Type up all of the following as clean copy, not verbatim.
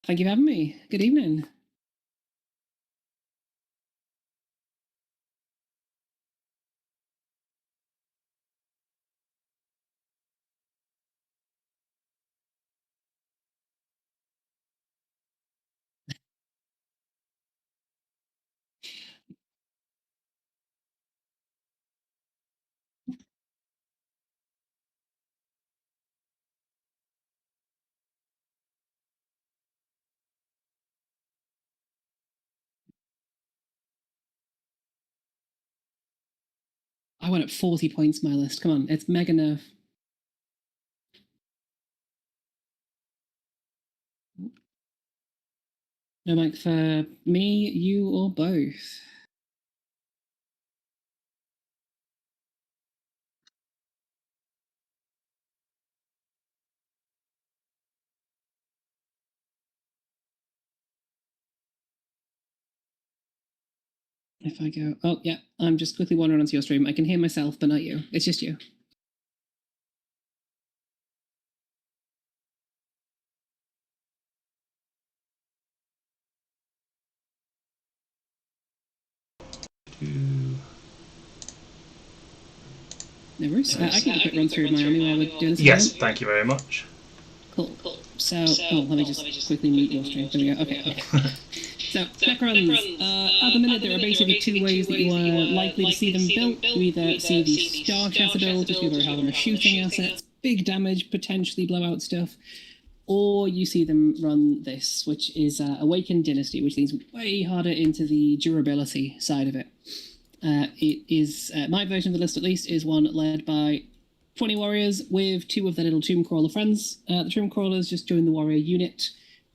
Thank you for having me. Good evening. I went up 40 points my list. Come on, it's mega nerf. No mic for me, you, or both. If I go, oh yeah, I'm just quickly wandering onto your stream. I can hear myself, but not you. It's just you. No worries. I can have a quick run through my army while we're doing this. Yes, thank you very much. Cool. So, let me just quickly mute your stream. There we go. Okay. So, Necrons, at the minute there are basically two ways that you are likely to see them built. You either see the Star Chaser build, which either have them as shooting assets, big damage, potentially blow out stuff, or you see them run this, which is Awakened Dynasty, which leans way harder into the durability side of it. It is, my version of the list at least, is one led by 20 warriors with 2 of their little Tomb Crawler friends. The Tomb Crawlers just join the warrior unit,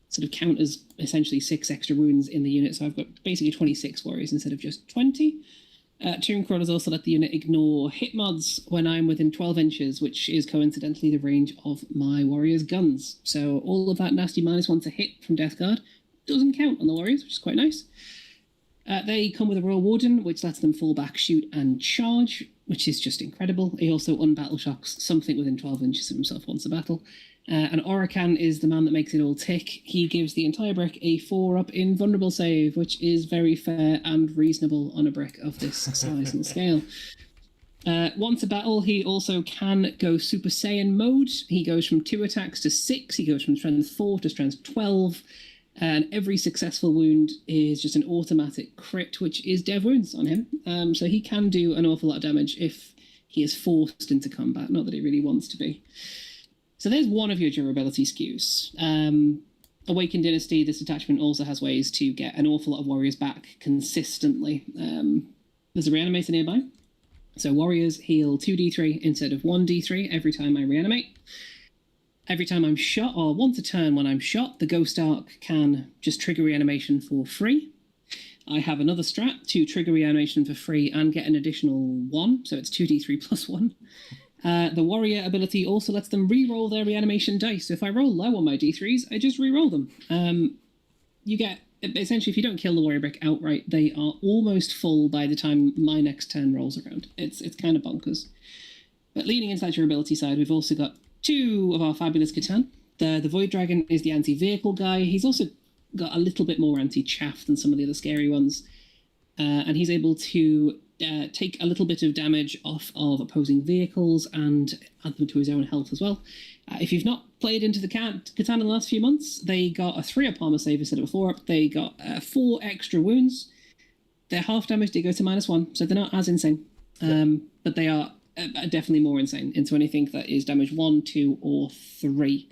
sort of count as essentially 6 extra wounds in the unit, so I've got basically 26 warriors instead of just 20. Tomb Crawlers also let the unit ignore hit mods when I'm within 12 inches, which is coincidentally the range of my warriors' guns. So all of that nasty -1 to hit from Death Guard doesn't count on the warriors, which is quite nice. They come with a Royal Warden, which lets them fall back, shoot, and charge, which is just incredible. He also unbattle shocks something within 12 inches of himself once a battle. And Oracan is the man that makes it all tick. He gives the entire brick a 4-up in vulnerable save, which is very fair and reasonable on a brick of this size and scale. Once a battle, he also can go Super Saiyan mode. He goes from 2 attacks to 6. He goes from strength 4 to strength 12. And every successful wound is just an automatic crit, which is dev wounds on him. So he can do an awful lot of damage if he is forced into combat, not that he really wants to be. So there's one of your durability skews. Awakened Dynasty, this attachment also has ways to get an awful lot of warriors back consistently. There's a reanimator nearby. So warriors heal 2d3 instead of 1d3 every time I reanimate. Every time I'm shot, or once a turn when I'm shot, the Ghost Arc can just trigger reanimation for free. I have another strat to trigger reanimation for free and get an additional 1, so it's 2d3 plus 1. The Warrior ability also lets them re-roll their reanimation dice. So if I roll low on my d3s, I just re-roll them. You get, essentially, if you don't kill the Warrior Brick outright, they are almost full by the time my next turn rolls around. It's kind of bonkers. But leaning into that durability side, we've also got 2 of our fabulous Catan. The Void Dragon is the anti-vehicle guy. He's also got a little bit more anti-chaff than some of the other scary ones. And he's able to take a little bit of damage off of opposing vehicles and add them to his own health as well. If you've not played into the Catan in the last few months, they got a 3-up armor save instead of a 4-up. They got 4 extra wounds. Their half damage did go to -1, so they're not as insane. But they are definitely more insane into anything that is damage 1, 2, or 3.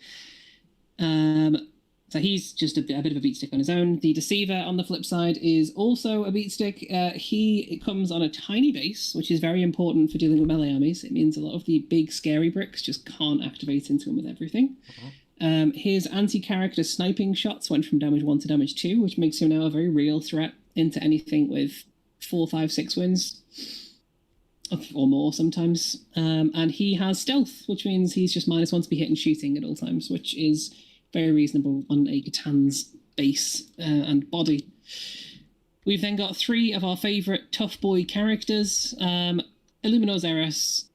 So he's just a bit of a beatstick on his own. The Deceiver, on the flip side, is also a beatstick. He comes on a tiny base, which is very important for dealing with melee armies. It means a lot of the big, scary bricks just can't activate into him with everything. His anti-character sniping shots went from damage 1 to damage 2, which makes him now a very real threat into anything with 4, 5, 6 wins. Or more sometimes. And he has stealth, which means he's just -1 to be hit and shooting at all times, which is very reasonable on a Catan's base and body. We've then got 3 of our favourite tough boy characters. Illuminor Xeris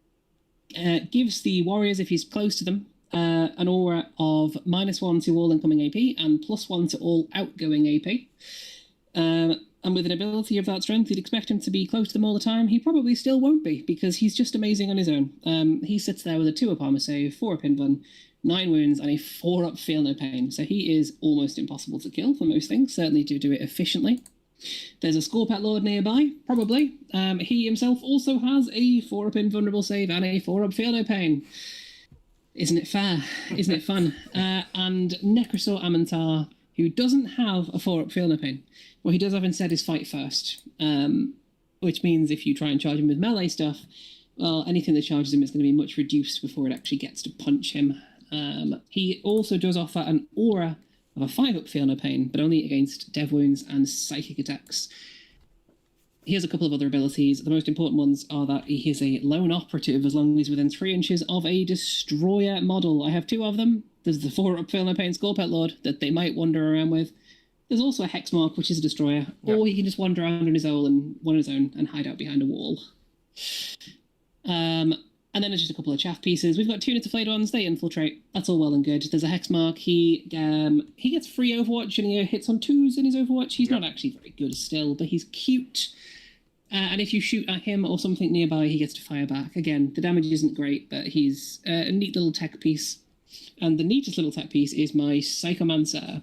gives the warriors, if he's close to them, an aura of -1 to all incoming AP and +1 to all outgoing AP. And with an ability of that strength, you'd expect him to be close to them all the time. He probably still won't be, because he's just amazing on his own. He sits there with a 2-up armor save, 4-up invuln, 9 wounds, and a 4-up feel no pain. So he is almost impossible to kill for most things, certainly to do it efficiently. There's a Scorpet Lord nearby, probably. He himself also has a 4-up invulnerable save and a 4-up feel no pain. Isn't it fair? Isn't it fun? And Necrosaur Amantar, who doesn't have a 4-up feel no pain. What he does have instead is fight first, which means if you try and charge him with melee stuff, well, anything that charges him is going to be much reduced before it actually gets to punch him. He also does offer an aura of a 5-up feel no pain, but only against dev wounds and psychic attacks. He has a couple of other abilities. The most important ones are that he is a lone operative as long as he's within 3 inches of a destroyer model. I have 2 of them. There's the 4-up feel no pain Scorpet Lord that they might wander around with. There's also a Hexmark, which is a destroyer, or he can just wander around on his own and hide out behind a wall. And then there's just a couple of chaff pieces. We've got 2 units of flayed ones. They infiltrate. That's all well and good. There's a Hexmark. He gets free Overwatch, and he hits on 2s in his Overwatch. He's not actually very good still, but he's cute. And if you shoot at him or something nearby, he gets to fire back. Again, the damage isn't great, but he's a neat little tech piece. And the neatest little tech piece is my Psychomancer,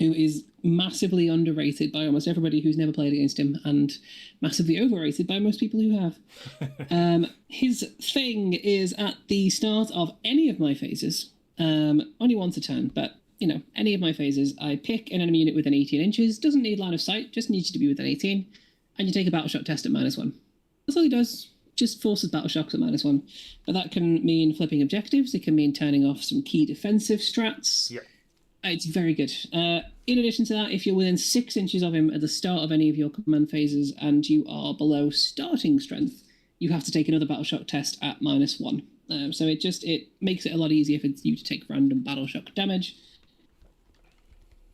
who is massively underrated by almost everybody who's never played against him, and massively overrated by most people who have. His thing is at the start of any of my phases, only once a turn, but, any of my phases, I pick an enemy unit within 18 inches, doesn't need line of sight, just needs you to be within 18, and you take a battle shock test at -1. That's all he does. Just forces battle shocks at -1. But that can mean flipping objectives, it can mean turning off some key defensive strats. Yep. It's very good. In addition to that, if you're within 6 inches of him at the start of any of your command phases and you are below starting strength, you have to take another battle shock test at -1. So it makes it a lot easier for you to take random battle shock damage.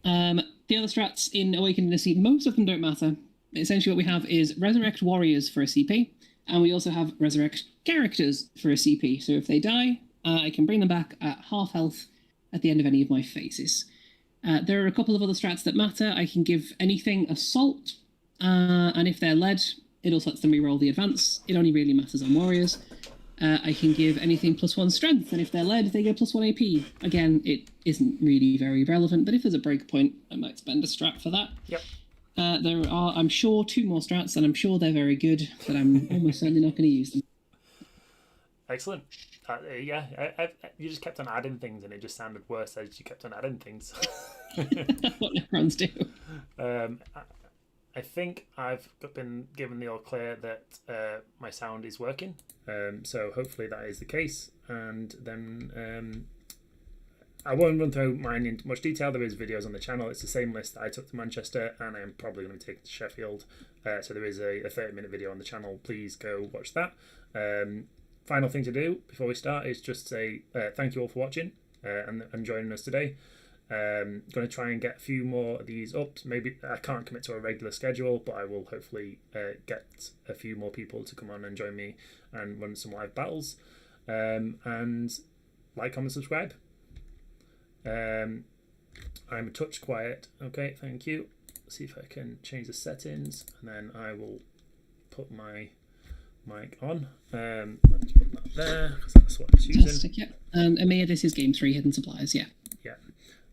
The other strats in Awakening the Sea, most of them don't matter. Essentially what we have is Resurrect Warriors for a CP, and we also have Resurrect Characters for a CP. So if they die, I can bring them back at half health at the end of any of my phases. There are a couple of other strats that matter. I can give anything Assault, and if they're led, it also lets them reroll the advance. It only really matters on Warriors. I can give anything +1 Strength, and if they're led, they get +1 AP. Again, it isn't really very relevant, but if there's a breakpoint, I might spend a strat for that. Yep. There are, I'm sure, 2 more strats, and I'm sure they're very good, but I'm almost certainly not going to use them. Excellent. You just kept on adding things, and it just sounded worse as you kept on adding things. What Necrons do. I think I've been given the all clear that my sound is working. So hopefully that is the case. And then I won't run through mine in much detail. There is videos on the channel. It's the same list that I took to Manchester, and I am probably going to be taking to Sheffield. So there is a 30-minute video on the channel. Please go watch that. Final thing to do before we start is just say thank you all for watching and joining us today. Going to try and get a few more of these up. Maybe I can't commit to a regular schedule, but I will hopefully get a few more people to come on and join me and run some live battles. And like, comment, subscribe. I'm a touch quiet. Okay, thank you. See if I can change the settings, and then I will put my mic on. Let's put that there, because that's what it's using. Fantastic, yeah. Amir, this is Game 3 Hidden Supplies, yeah. Yeah.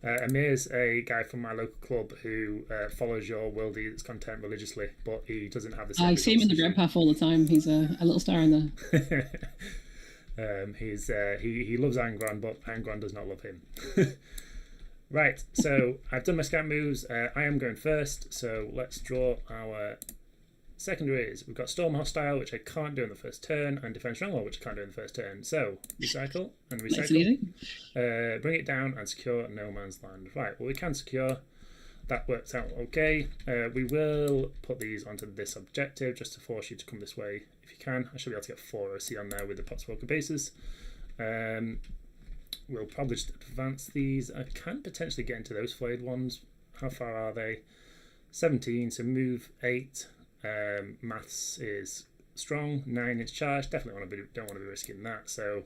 Amir's a guy from my local club who follows your World Eats content religiously, but he doesn't have the same. I see him in the Dread Path all the time. He's a little star in there. He loves Angron, but Angron does not love him. Right, so I've done my scout moves. I am going first, so let's draw our secondaries. We've got Storm Hostile, which I can't do in the first turn, and Defense Stronghold, which I can't do in the first turn. So, recycle and recycle. Bring it down and secure No Man's Land. Right, well, we can secure. That works out okay. We will put these onto this objective just to force you to come this way if you can. I should be able to get 4 OC on there with the Potspoken bases. We'll probably just advance these. I can potentially get into those flayed ones. How far are they? 17, so move 8. Maths is strong. 9 is charged. Definitely don't want to be risking that. So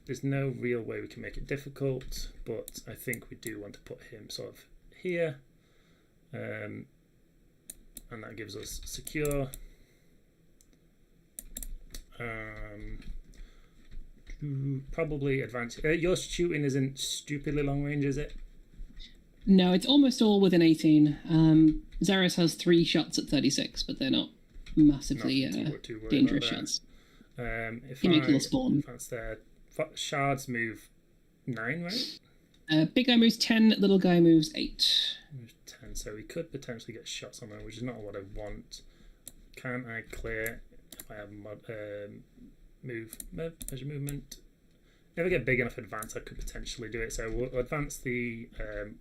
There's no real way we can make it difficult, but I think we do want to put him sort of here. And that gives us secure. Probably advance. Your shooting isn't stupidly long range, is it? No, it's almost all within 18. Xeris has 3 shots at 36, but they're not massively dangerous shots. If you make a little spawn. That's there. Shards move 9, right? Big guy moves 10, little guy moves 8. Moves 10, so we could potentially get shots on there, which is not what I want. Can I clear if I have measure movement? If I get big enough advance, I could potentially do it. So we'll advance the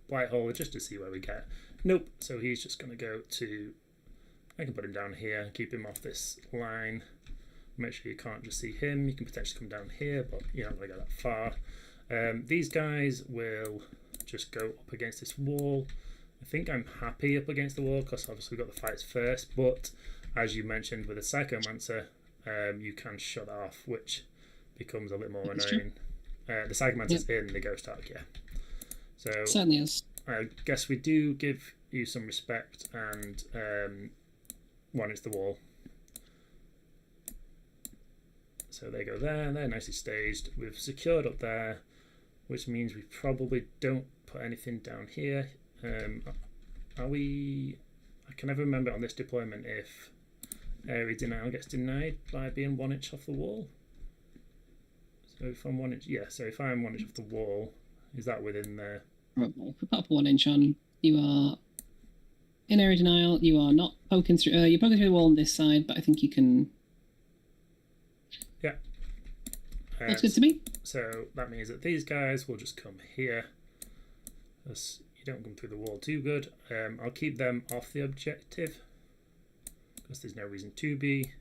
white hole just to see where we get. Nope. So he's just going to go to. I can put him down here, keep him off this line. Make sure you can't just see him. You can potentially come down here, but you're not going to go that far. These guys will just go up against this wall. I think I'm happy up against the wall because obviously we got the fights first. But as you mentioned with the Psychomancer, you can shut off, which becomes a bit more annoying. The Psychomancer's in the Ghost Arc, yeah. So certainly is. I guess we do give you some respect and one is the wall. So they go there, and they're nicely staged. We've secured up there, which means we probably don't put anything down here. Are we? I can never remember on this deployment if area denial gets denied by being 1 inch off the wall. So if I'm 1 inch, yeah. So if I'm 1 inch off the wall, is that within there? If we put 1 inch on, you are in area denial. You are not poking through. You're poking through the wall on this side, but I think you can. Yeah. That's good to me. So that means that these guys will just come here. As you don't come through the wall too good. I'll keep them off the objective because there's no reason to be.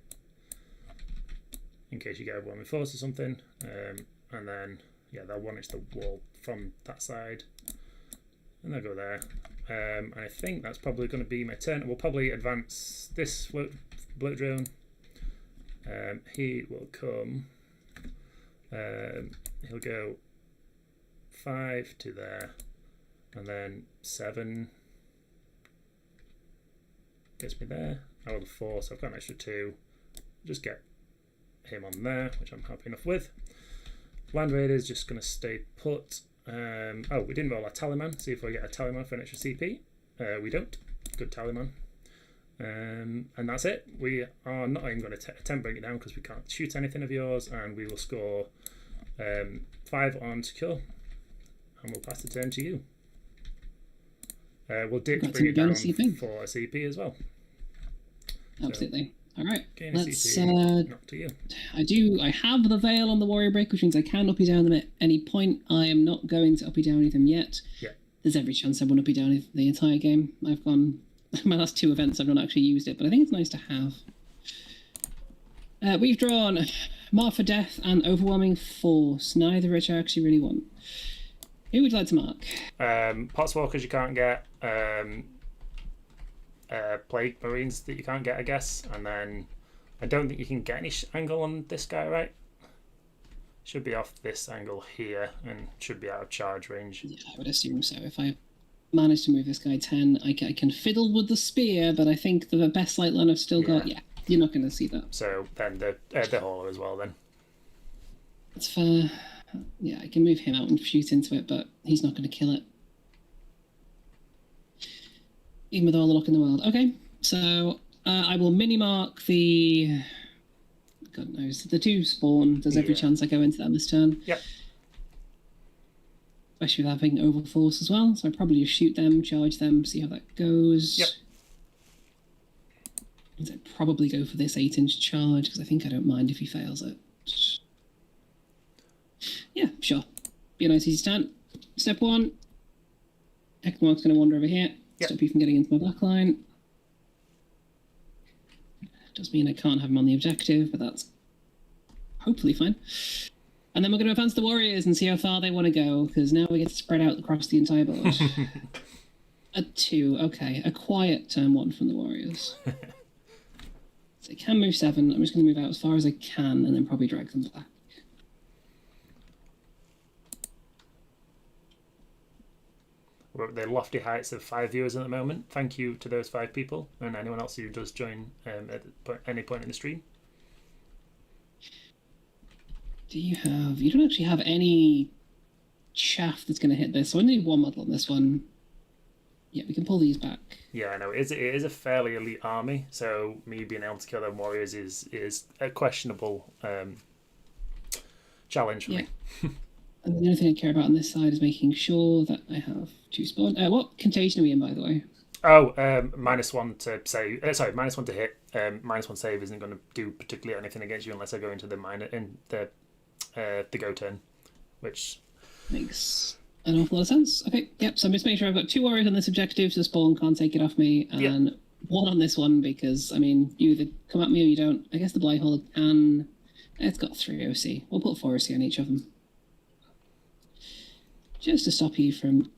In case you get overwhelming force or something. And then, yeah, they'll 1 inch the wall from that side. And they'll go there. And I think that's probably going to be my turn. We'll probably advance this bloat drone. He will come. He'll go 5 to there, and then 7 gets me there. I rolled a 4, so I've got an extra 2. Just get him on there, which I'm happy enough with. Land Raider's just going to stay put. Oh, we didn't roll our Taliman. See if we get a Taliman for an extra CP. We don't. Good Taliman. And that's it. We are not even going to attempt break it down because we can't shoot anything of yours, and we will score 5 on secure, and we'll pass the turn to you. We'll ditch bring it down for a CP as well. Absolutely. So, all right. Let's. Not to you. I have the veil on the warrior break, which means I can uppy down them at any point. I am not going to uppy down them yet. Yeah. There's every chance I won't uppy down the entire game. I've gone. My last 2 events, I've not actually used it, but I think it's nice to have. We've drawn Mark for Death and Overwhelming Force, neither of which I actually really want. Who would you like to mark? Potswalkers you can't get, Plague Marines that you can't get, I guess, and then I don't think you can get any angle on this guy, right? Should be off this angle here and should be out of charge range. Yeah, I would assume so. If I manage to move this guy 10, I can fiddle with the spear, but I think the best sight line I've still got, yeah, you're not going to see that. So then the hauler as well then. That's fair. Yeah, I can move him out and shoot into it, but he's not going to kill it. Even with all the luck in the world. Okay, so I will mini-mark the... God knows. The 2 spawn. There's every chance I go into them this turn. Yep. Especially with having overforce as well. So I probably just shoot them, charge them, see how that goes. Yep. I'd probably go for this 8-inch charge, because I think I don't mind if he fails it. Yeah, sure. Be a nice easy turn. Step 1. Ekmark's going to wander over here. Yep. Stop you from getting into my back line. Does mean I can't have him on the objective, but that's hopefully fine. And then we're going to advance the warriors and see how far they want to go, because now we get to spread out across the entire board. A 2, okay. A quiet turn 1 from the warriors. So I can move 7. I'm just going to move out as far as I can and then probably drag them back. We're at the lofty heights of 5 viewers at the moment. Thank you to those 5 people and anyone else who does join at any point in the stream. You don't actually have any chaff that's going to hit this, so I only need 1 model on this one. Yeah, we can pull these back. Yeah, I know. It is a fairly elite army, so me being able to kill them warriors is a questionable challenge for me. And the only thing I care about on this side is making sure that I have 2 spawn. What contagion are we in, by the way? Oh, -1 to save. -1 to hit. -1 save isn't going to do particularly anything against you unless I go into the go turn, which makes an awful lot of sense. Okay, yep. So I'm just making sure I've got 2 warriors on this objective, so spawn can't take it off me, and 1 on this one because I mean you either come at me or you don't. I guess the Blighthold can. It's got 3 OC. We'll put 4 OC on each of them. Just to stop you from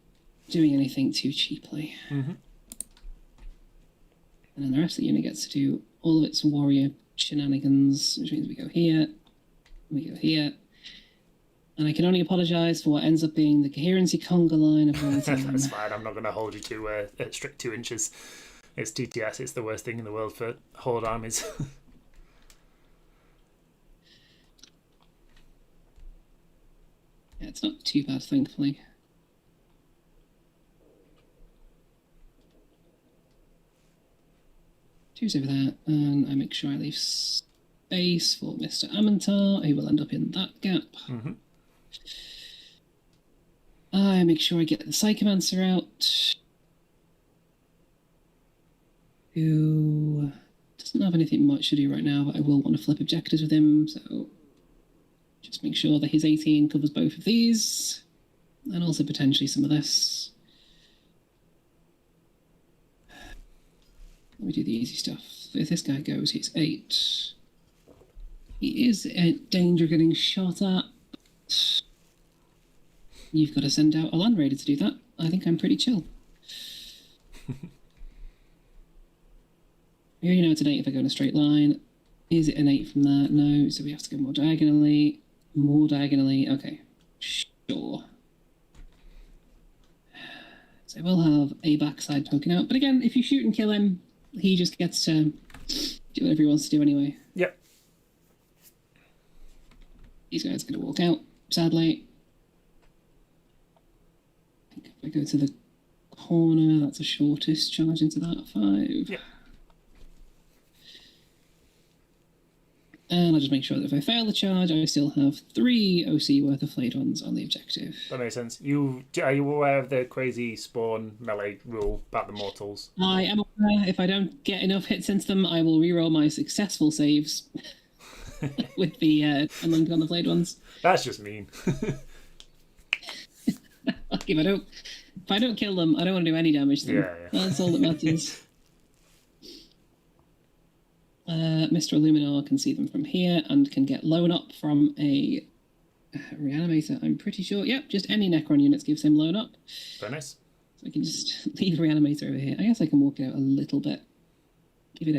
doing anything too cheaply. Mm-hmm. And then the rest of the unit gets to do all of its warrior shenanigans, which means we go here, and I can only apologise for what ends up being the coherency conga line of all time. That's fine, I'm not going to hold you to a strict 2 inches. It's TTS, it's the worst thing in the world for horde armies. Yeah, it's not too bad, thankfully. Two's over there, and I make sure I leave space for Mr. Amantar, who will end up in that gap. Mm-hmm. I make sure I get the Psychomancer out, who doesn't have anything much to do right now, but I will want to flip objectives with him, so just make sure that his 18 covers both of these, and also potentially some of this. Let me do the easy stuff. If this guy goes, he's 8. He is in danger of getting shot at. You've got to send out a Land Raider to do that. I think I'm pretty chill. We already know it's an 8 if I go in a straight line. Is it an 8 from there? No, so we have to go more diagonally. More diagonally. Okay, sure. So we'll have a backside poking out. But again, if you shoot and kill him, he just gets to do whatever he wants to do anyway. Yep. These guys are going to walk out, sadly. I think if I go to the corner, that's the shortest charge into that. 5. Yep. And I'll just make sure that if I fail the charge, I still have 3 OC worth of flayed ones on the objective. That makes sense. Are you aware of the crazy spawn melee rule about the mortals? I am aware. If I don't get enough hits into them, I will reroll my successful saves with the unlimited on the flayed ones. That's just mean. If I don't kill them, I don't want to do any damage to them. Yeah. That's all that matters. Mr. Illuminar can see them from here and can get loan up from a reanimator, I'm pretty sure. Yep, just any Necron units gives him loan up. Very nice. So I can just leave reanimator over here. I guess I can walk it out a little bit. Give it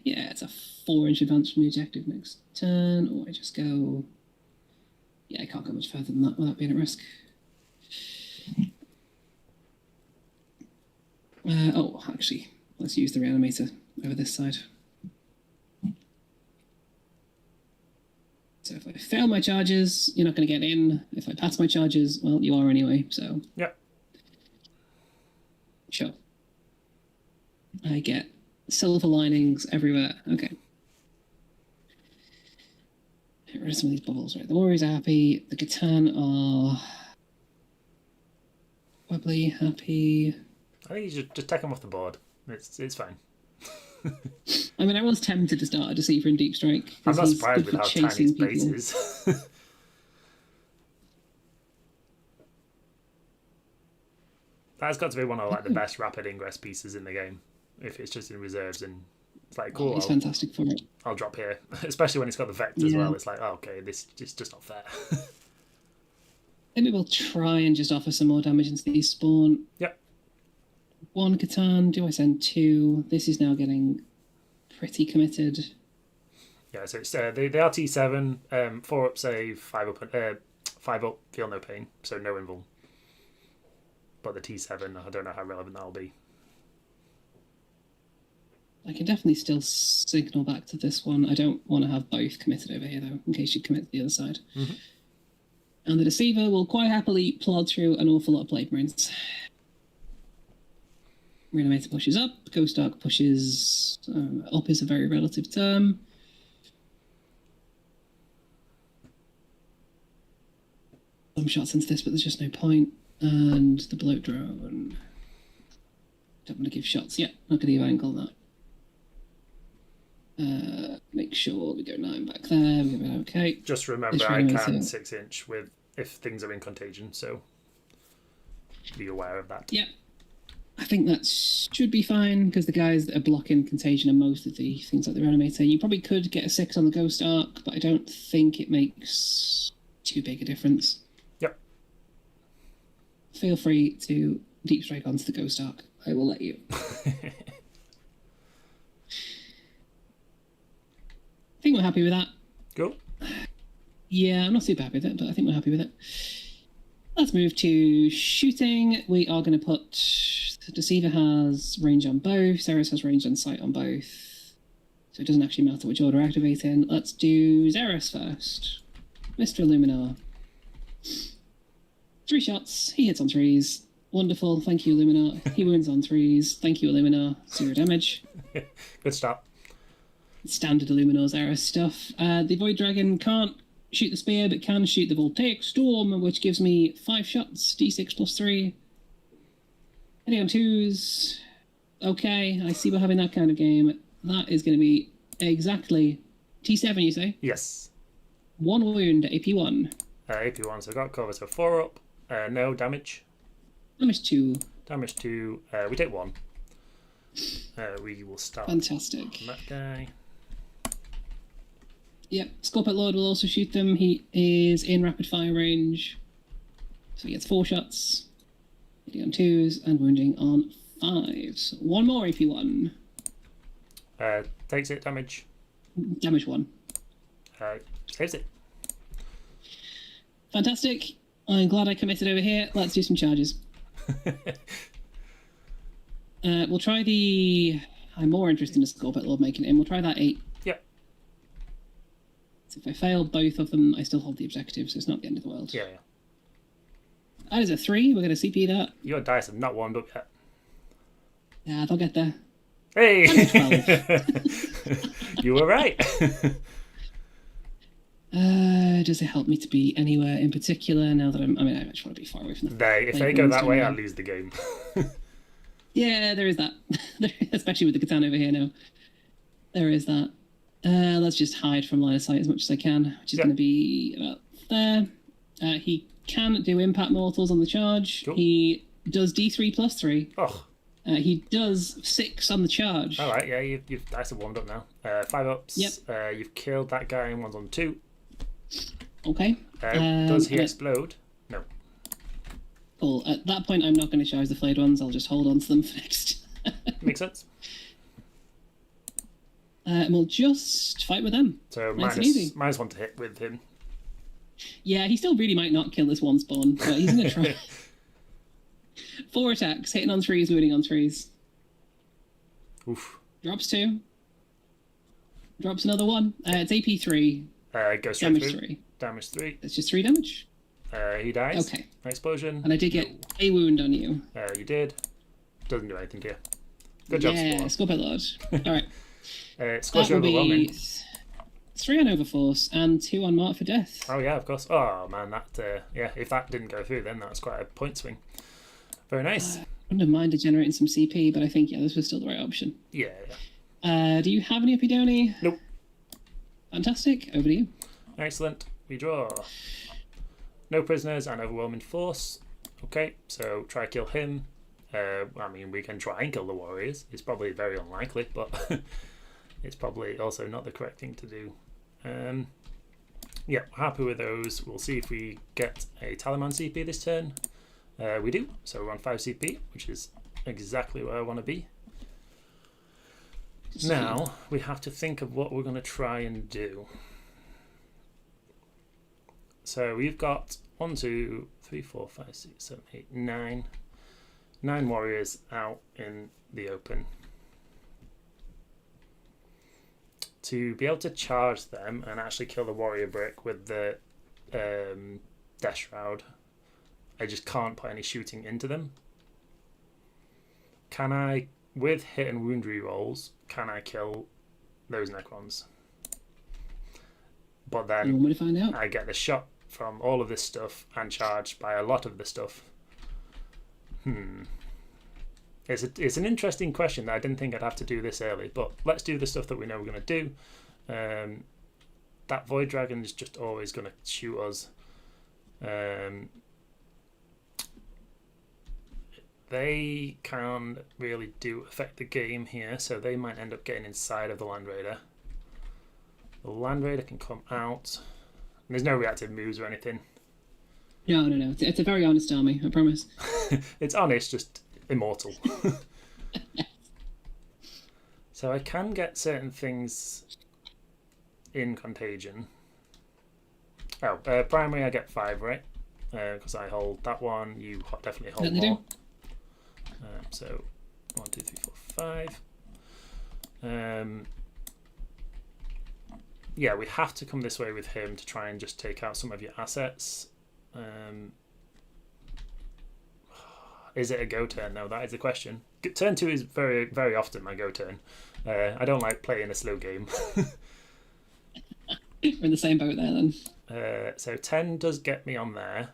it's a 4-inch advance from the objective next turn, or I just go... Yeah, I can't go much further than that without being at risk. Actually, let's use the reanimator over this side. So if I fail my charges, you're not going to get in. If I pass my charges, well, you are anyway, so... Yep. Sure. I get silver linings everywhere. Okay. Get rid of some of these bubbles. Right, the Warriors are happy. The Catan are... Wobbly, happy. I think you should just take them off the board. It's fine. I mean, I was tempted to start a Deceiver in Deep Strike. I'm not surprised with how tiny his base is. That's got to be one of the best rapid ingress pieces in the game. If it's just in reserves and it's like, cool. It's fantastic for it. I'll drop here, especially when it's got the vector as well. It's like, oh, okay, this is just not fair. Maybe we'll try and just offer some more damage into these spawn. Yep. 1 Catan. Do I send 2? This is now getting pretty committed. Yeah, so it's the RT7, 4 up save, 5 up, feel no pain, so no invul. But the T7, I don't know how relevant that'll be. I can definitely still signal back to this one. I don't want to have both committed over here, though, in case you commit to the other side. Mm-hmm. And the Deceiver will quite happily plod through an awful lot of Blade Marines. Reanimator pushes up. Ghost Arc pushes... up is a very relative term. Some shots into this, but there's just no point. And the Bloat Drone. Don't want to give shots yet. Not going to give angle that. Make sure we go 9 back there. We go okay. Just remember, I can 6-inch with if things are in Contagion, so be aware of that. Yeah. I think that should be fine, because the guys that are blocking Contagion are most of the things like the Reanimator. You probably could get a 6 on the Ghost Arc, but I don't think it makes too big a difference. Yep. Feel free to deep strike onto the Ghost Arc. I will let you. I think we're happy with that. Cool. Yeah, I'm not super happy with it, but I think we're happy with it. Let's move to shooting. We are going to put... Deceiver has range on both. Xeris has range on sight on both. So it doesn't actually matter which order activating. Let's do Xeris first. Mr. Illuminar. 3 shots. He hits on 3s. Wonderful. Thank you, Illuminar. He wounds on 3s. Thank you, Illuminar. 0 damage. Good start. Standard Illuminar's Xeris stuff. The Void Dragon can't shoot the spear, but can shoot the Voltaic Storm, which gives me 5 shots, d6 plus 3. Hitting on 2s. Okay, I see we're having that kind of game. That is going to be exactly T7, you say? Yes. 1 wound, AP1. AP1, so I got cover, so 4 up. No damage. Damage 2. Damage 2. We take 1. We will start. Fantastic. On that guy. Yep, Scorpio Lord will also shoot them. He is in rapid fire range. So he gets 4 shots. Hitting on 2s and wounding on 5s. 1 more AP1. Takes it, damage. Damage 1. Saves it. Fantastic. I'm glad I committed over here. Let's do some charges. We'll try the... I'm more interested in the Scorpio Lord making it in. We'll try that 8. Yep. So if I fail both of them, I still hold the objective, so it's not the end of the world. Yeah. That is a 3. We're going to CP that. Your dice have not warmed up yet. Yeah, they'll get there. Hey! You were right. Does it help me to be anywhere in particular now that I just want to be far away from them. If they go that way, I lose the game. Yeah, there is that. Especially with the Catan over here now. There is that. Let's just hide from line of sight as much as I can, which is going to be about there. He can do impact mortals on the charge. Cool. He does D3 plus 3. Oh. He does 6 on the charge. All right, yeah, you've dice have warmed up now. 5 ups. Yep. You've killed that guy and 1's on 2. Okay. Does he explode? No. Cool. At that point, I'm not going to charge the flayed ones. I'll just hold on to them for next. Makes sense. And we'll just fight with them. So nice and easy. minus 1 to hit with him. Yeah, he still really might not kill this one spawn, but he's going to try. 4 attacks, hitting on 3s, wounding on 3s. Oof. Drops 2. Drops another 1. It's AP3. Goes straight damage through. 3. Damage 3. It's just 3 damage. He dies. Okay. Explosion. And I did get a wound on you. You did. Doesn't do anything to you. Good job, Yeah, Scorpio Lord. Alright. Scores that will overwhelming. be 3 on Overforce and 2 on Mark for Death. Oh yeah, of course. Oh man, that if that didn't go through, then that's quite a point swing. Very nice. I wouldn't have minded generating some CP, but I think this was still the right option. Yeah. Do you have any Epidoni? Nope. Fantastic. Over to you. Excellent. We draw. No prisoners and overwhelming force. Okay, so try kill him. We can try and kill the warriors. It's probably very unlikely, but it's probably also not the correct thing to do. Yeah, happy with those. We'll see if we get a Taliman CP this turn. We do, so we're on 5 CP, which is exactly where I want to be. Now, we have to think of what we're going to try and do. So we've got 1, 2, 3, 4, 5, 6, 7, 8, 9. 9 warriors out in the open. To be able to charge them and actually kill the warrior brick with the Death Shroud, I just can't put any shooting into them. Can I, with hit and wound rerolls, can I kill those Necrons? But then you want me to find out? I get the shot from all of this stuff and charged by a lot of the stuff. It's an interesting question that I didn't think I'd have to do this early, but let's do the stuff that we know we're going to do. That Void Dragon is just always going to shoot us. They can really affect the game here, so they might end up getting inside of the Land Raider. The Land Raider can come out. And there's no reactive moves or anything. No. It's a very honest army, I promise. It's honest, just immortal. So I can get certain things in Contagion. Primary I get 5, right? Because I hold that one. You definitely hold more. So 1, 2, 3, 4, 5. Yeah, we have to come this way with him to try and just take out some of your assets. Is it a go turn? No, that is the question. Turn 2 is very, very often my go turn. I don't like playing a slow game. We're in the same boat there then. So 10 does get me on there,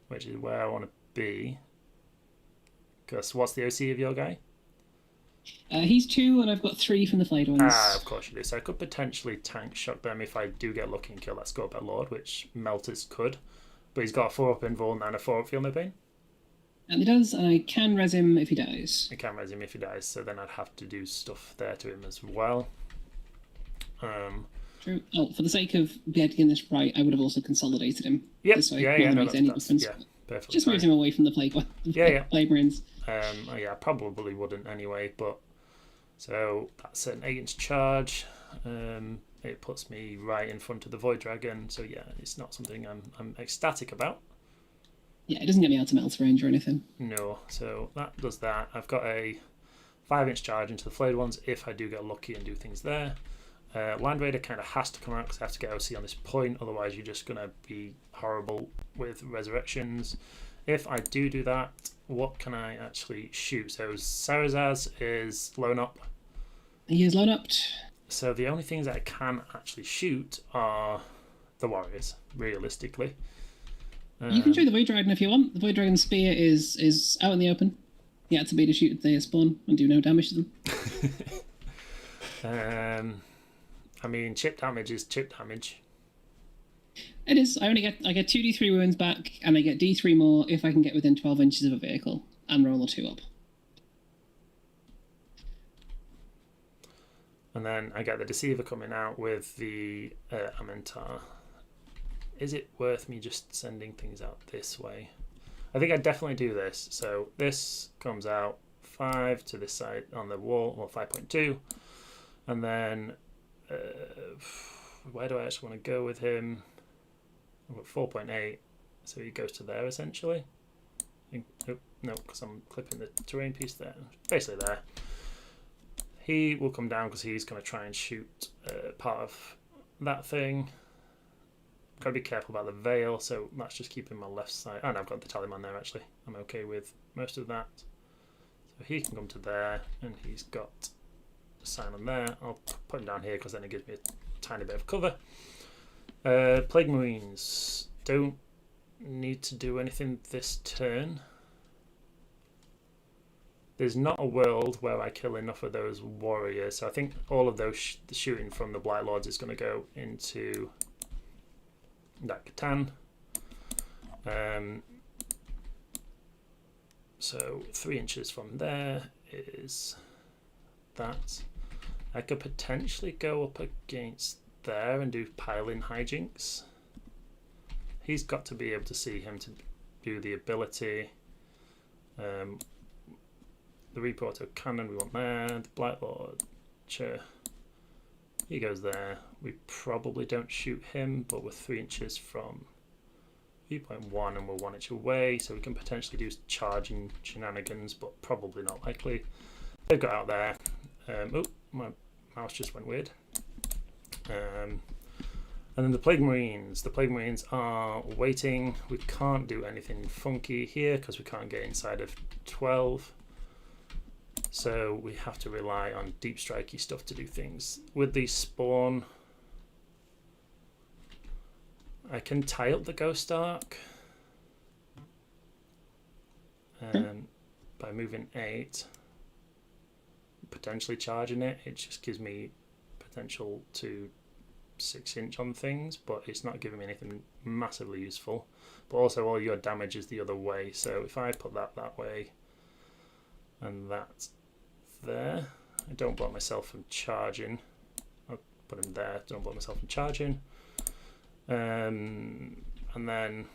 which is where I want to be. Because what's the OC of your guy? He's 2 and I've got 3 from the flayed ones. Of course you do. So I could potentially tank shock them if I do get lucky and kill that Scorpio Lord, which Melters could. But he's got a 4-up invuln and a 4-up feel no pain. And he does, and I can res him if he dies. I can res him if he dies, so then I'd have to do stuff there to him as well. True. Oh, for the sake of getting this right, I would have also consolidated him. Yep. This way, Yeah, no, that's perfectly just fine. moves him away from the plague. Plague Marines. I probably wouldn't anyway, but so that's an 8-inch charge. It puts me right in front of the Void Dragon, so yeah, it's not something I'm ecstatic about. Yeah, it doesn't get me out to melt range or anything. No, so that does that. I've got a 5-inch charge into the flayed ones if I do get lucky and do things there. Land Raider kind of has to come out because I have to get OC on this point, otherwise you're just going to be horrible with resurrections. If I do that, what can I actually shoot? So Sarazaz is lone up. He is lone up. So the only things that I can actually shoot are the warriors, realistically. You can shoot the Void Dragon if you want. The Void Dragon Spear is out in the open. You had to be to shoot if they spawn and do no damage to them. I mean, chip damage is chip damage. It is. I get 2d3 wounds back, and I get d3 more if I can get within 12 inches of a vehicle and roll a 2-up. And then I get the Deceiver coming out with the Amentar. Is it worth me just sending things out this way? I think I'd definitely do this. So this comes out 5 to this side on the wall, or 5.2. And then where do I actually want to go with him? I've got 4.8, so he goes to there essentially. Oh, no, because I'm clipping the terrain piece there. Basically there. He will come down because he's going to try and shoot part of that thing. Got to be careful about the veil, so that's just keeping my left side. And I've got the talisman there actually. I'm okay with most of that. So he can come to there, and he's got a sign on there. I'll put him down here because then it gives me a tiny bit of cover. Plague Marines don't need to do anything this turn. There's not a world where I kill enough of those warriors, so I think all of those shooting from the Blight Lords is going to go into that Catan. So 3 inches from there is that. I could potentially go up against there and do pile-in hijinks. He's got to be able to see him to do the ability. The Reaper Auto Cannon we want there. The Blight Lord, sure. He goes there. We probably don't shoot him, but we're 3 inches from... 3.1 and we're 1 inch away, so we can potentially do charging shenanigans, but probably not likely. They've got out there. Oh, my mouse just went weird. And then the Plague Marines. The Plague Marines are waiting. We can't do anything funky here because we can't get inside of 12. So we have to rely on deep strikey stuff to do things. With the spawn, I can tie up the Ghost Ark by moving 8, potentially charging it. It just gives me potential to 6 inch on things, but it's not giving me anything massively useful. But also all your damage is the other way, so if I put that way and that there, I don't block myself from charging. I'll put him there, don't block myself from charging. And then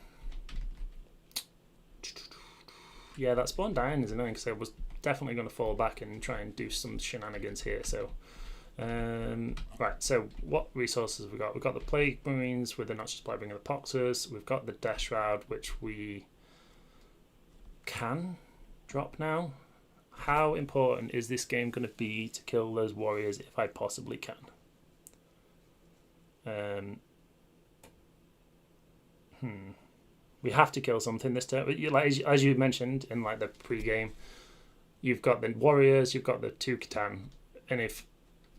yeah, that spawn dying is annoying because I was definitely going to fall back and try and do some shenanigans here. So right, so what resources have we got? We've got the Plague Marines with the Noxious Blight bringing the Poxers. We've got the Death Shroud, which we can drop now. How important is this game going to be to kill those warriors if I possibly can? We have to kill something this turn. Like as you mentioned in like the pre-game, you've got the warriors, you've got the 2 Catan, and if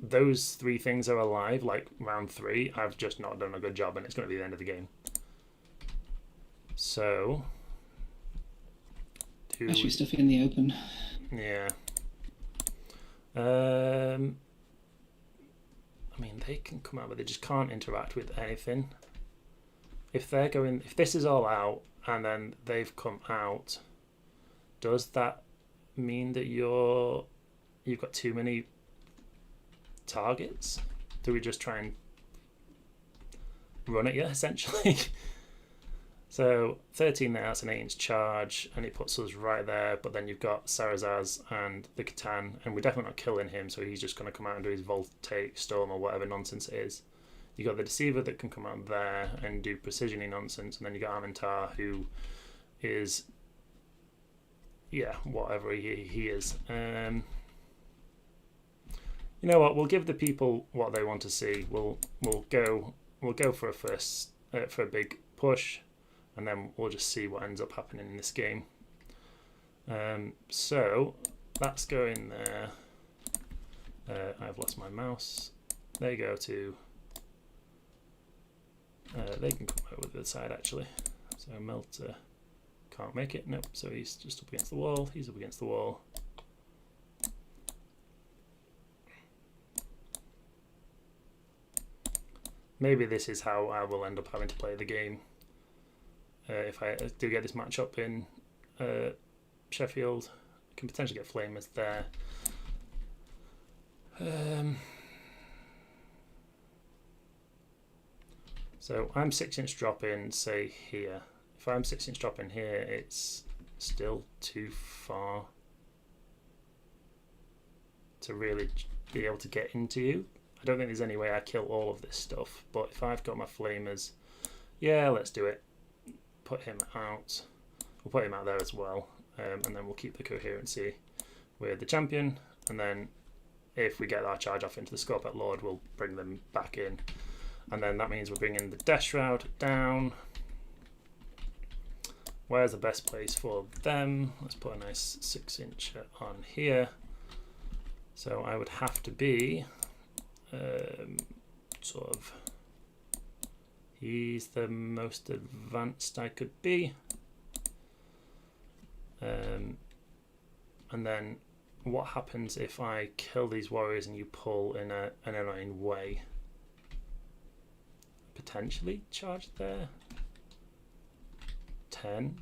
those 3 things are alive, like round 3, I've just not done a good job, and it's going to be the end of the game. So, especially stuff in the open. Yeah. I mean, they can come out, but they just can't interact with anything. If this is all out and then they've come out, does that mean that you've got too many targets? Do we just try and run at you essentially? So 13 there, that's an 8 inch charge, and it puts us right there. But then you've got Sarazaz and the Catan, and we're definitely not killing him, so he's just going to come out and do his Voltaic Storm or whatever nonsense it is. You got the Deceiver that can come out there and do precision-y nonsense, and then you got Amintar, who is, yeah, whatever he is. You know what? We'll give the people what they want to see. We'll go for a big push, and then we'll just see what ends up happening in this game. So that's going there. I've lost my mouse. They go to. They can come over the side actually. So Melter can't make it. Nope. So he's just up against the wall. He's up against the wall. Maybe this is how I will end up having to play the game. If I do get this matchup in Sheffield, I can potentially get Flamers there. So I'm 6 inch dropping, say here. If I'm 6 inch dropping here, it's still too far to really be able to get into you. I don't think there's any way I kill all of this stuff, but if I've got my Flamers, yeah, let's do it. Put him out. We'll put him out there as well, and then we'll keep the coherency with the champion, and then if we get our charge off into the Scorpet Lord, we'll bring them back in. And then that means we're bringing the Death Shroud down. Where's the best place for them? Let's put a nice 6 inch on here. So I would have to be sort of, he's the most advanced I could be. And then what happens if I kill these warriors and you pull in an annoying way? Potentially charge there. 10.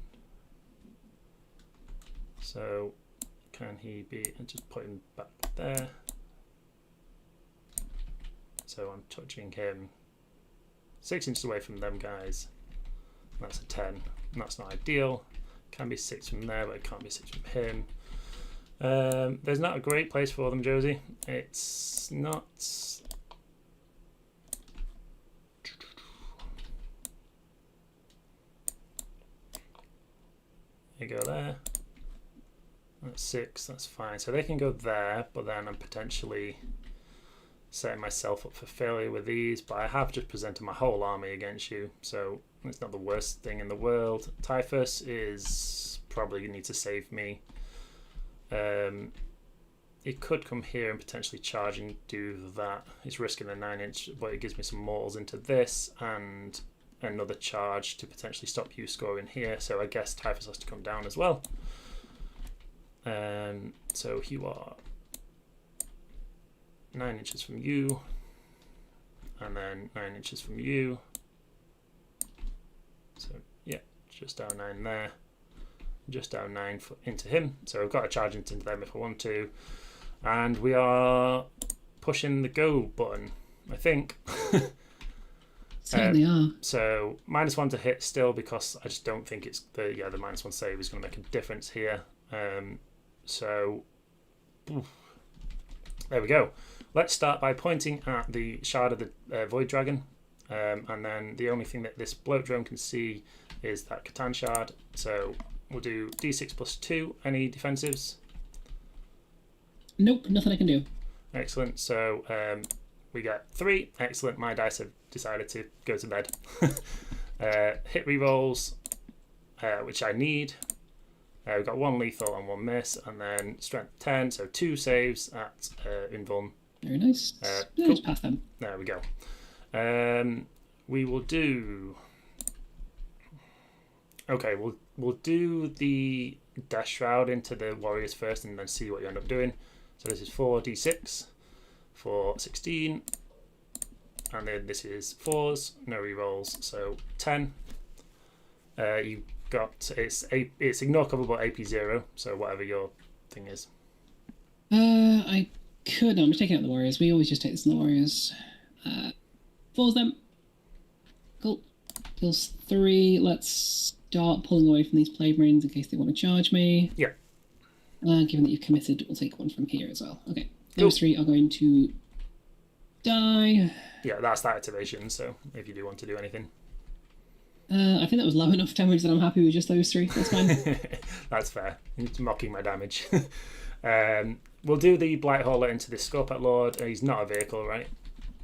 So can he be, and just put him back there. So I'm touching him 6 inches away from them guys. That's a 10. And that's not ideal. Can be 6 from there, but it can't be 6 from him. There's not a great place for them, Josie. It's not. They go there. That's 6, that's fine. So they can go there, but then I'm potentially setting myself up for failure with these. But I have just presented my whole army against you, so it's not the worst thing in the world. Typhus is probably going to need to save me. It could come here and potentially charge and do that. It's risking a 9-inch, but it gives me some mortals into this and another charge to potentially stop you scoring here. So I guess Typhus has to come down as well. So you are 9 inches from you, and then 9 inches from you. So yeah, just down 9 there, just down 9 into him. So I've got to charge into them if I want to, and we are pushing the go button, I think. Certainly are. So -1 to hit still, because I just don't think it's the -1 save is going to make a difference here. So there we go. Let's start by pointing at the shard of the Void Dragon, and then the only thing that this bloat drone can see is that Catan shard. So we'll do D6 plus 2. Any defensives? Nope, nothing I can do. Excellent. So we get 3. Excellent. My dice have decided to go to bed. Hit rerolls, which I need. We've got 1 lethal and 1 miss, and then strength 10, so 2 saves at invuln. Very nice. Cool. Just pass them. There we go. We will do. Okay, we'll do the Death Shroud into the warriors first, and then see what you end up doing. So this is 4d6 for 16, and then this is 4s, no rerolls, so 10. You got it's ignore cover but AP 0, so whatever your thing is. I could. No, I'm just taking out the warriors. We always just take this in the warriors. 4's them. Cool. Deals 3. Let's start pulling away from these Plague Marines in case they want to charge me. Yeah. Given that you've committed, we'll take 1 from here as well. Okay. Those 3 are going to die. Yeah, that's that activation, so if you do want to do anything. I think that was low enough damage that I'm happy with just those 3. That's fine. That's fair. It's mocking my damage. We'll do the Blight Hauler into this Scorpet Lord. He's not a vehicle, right?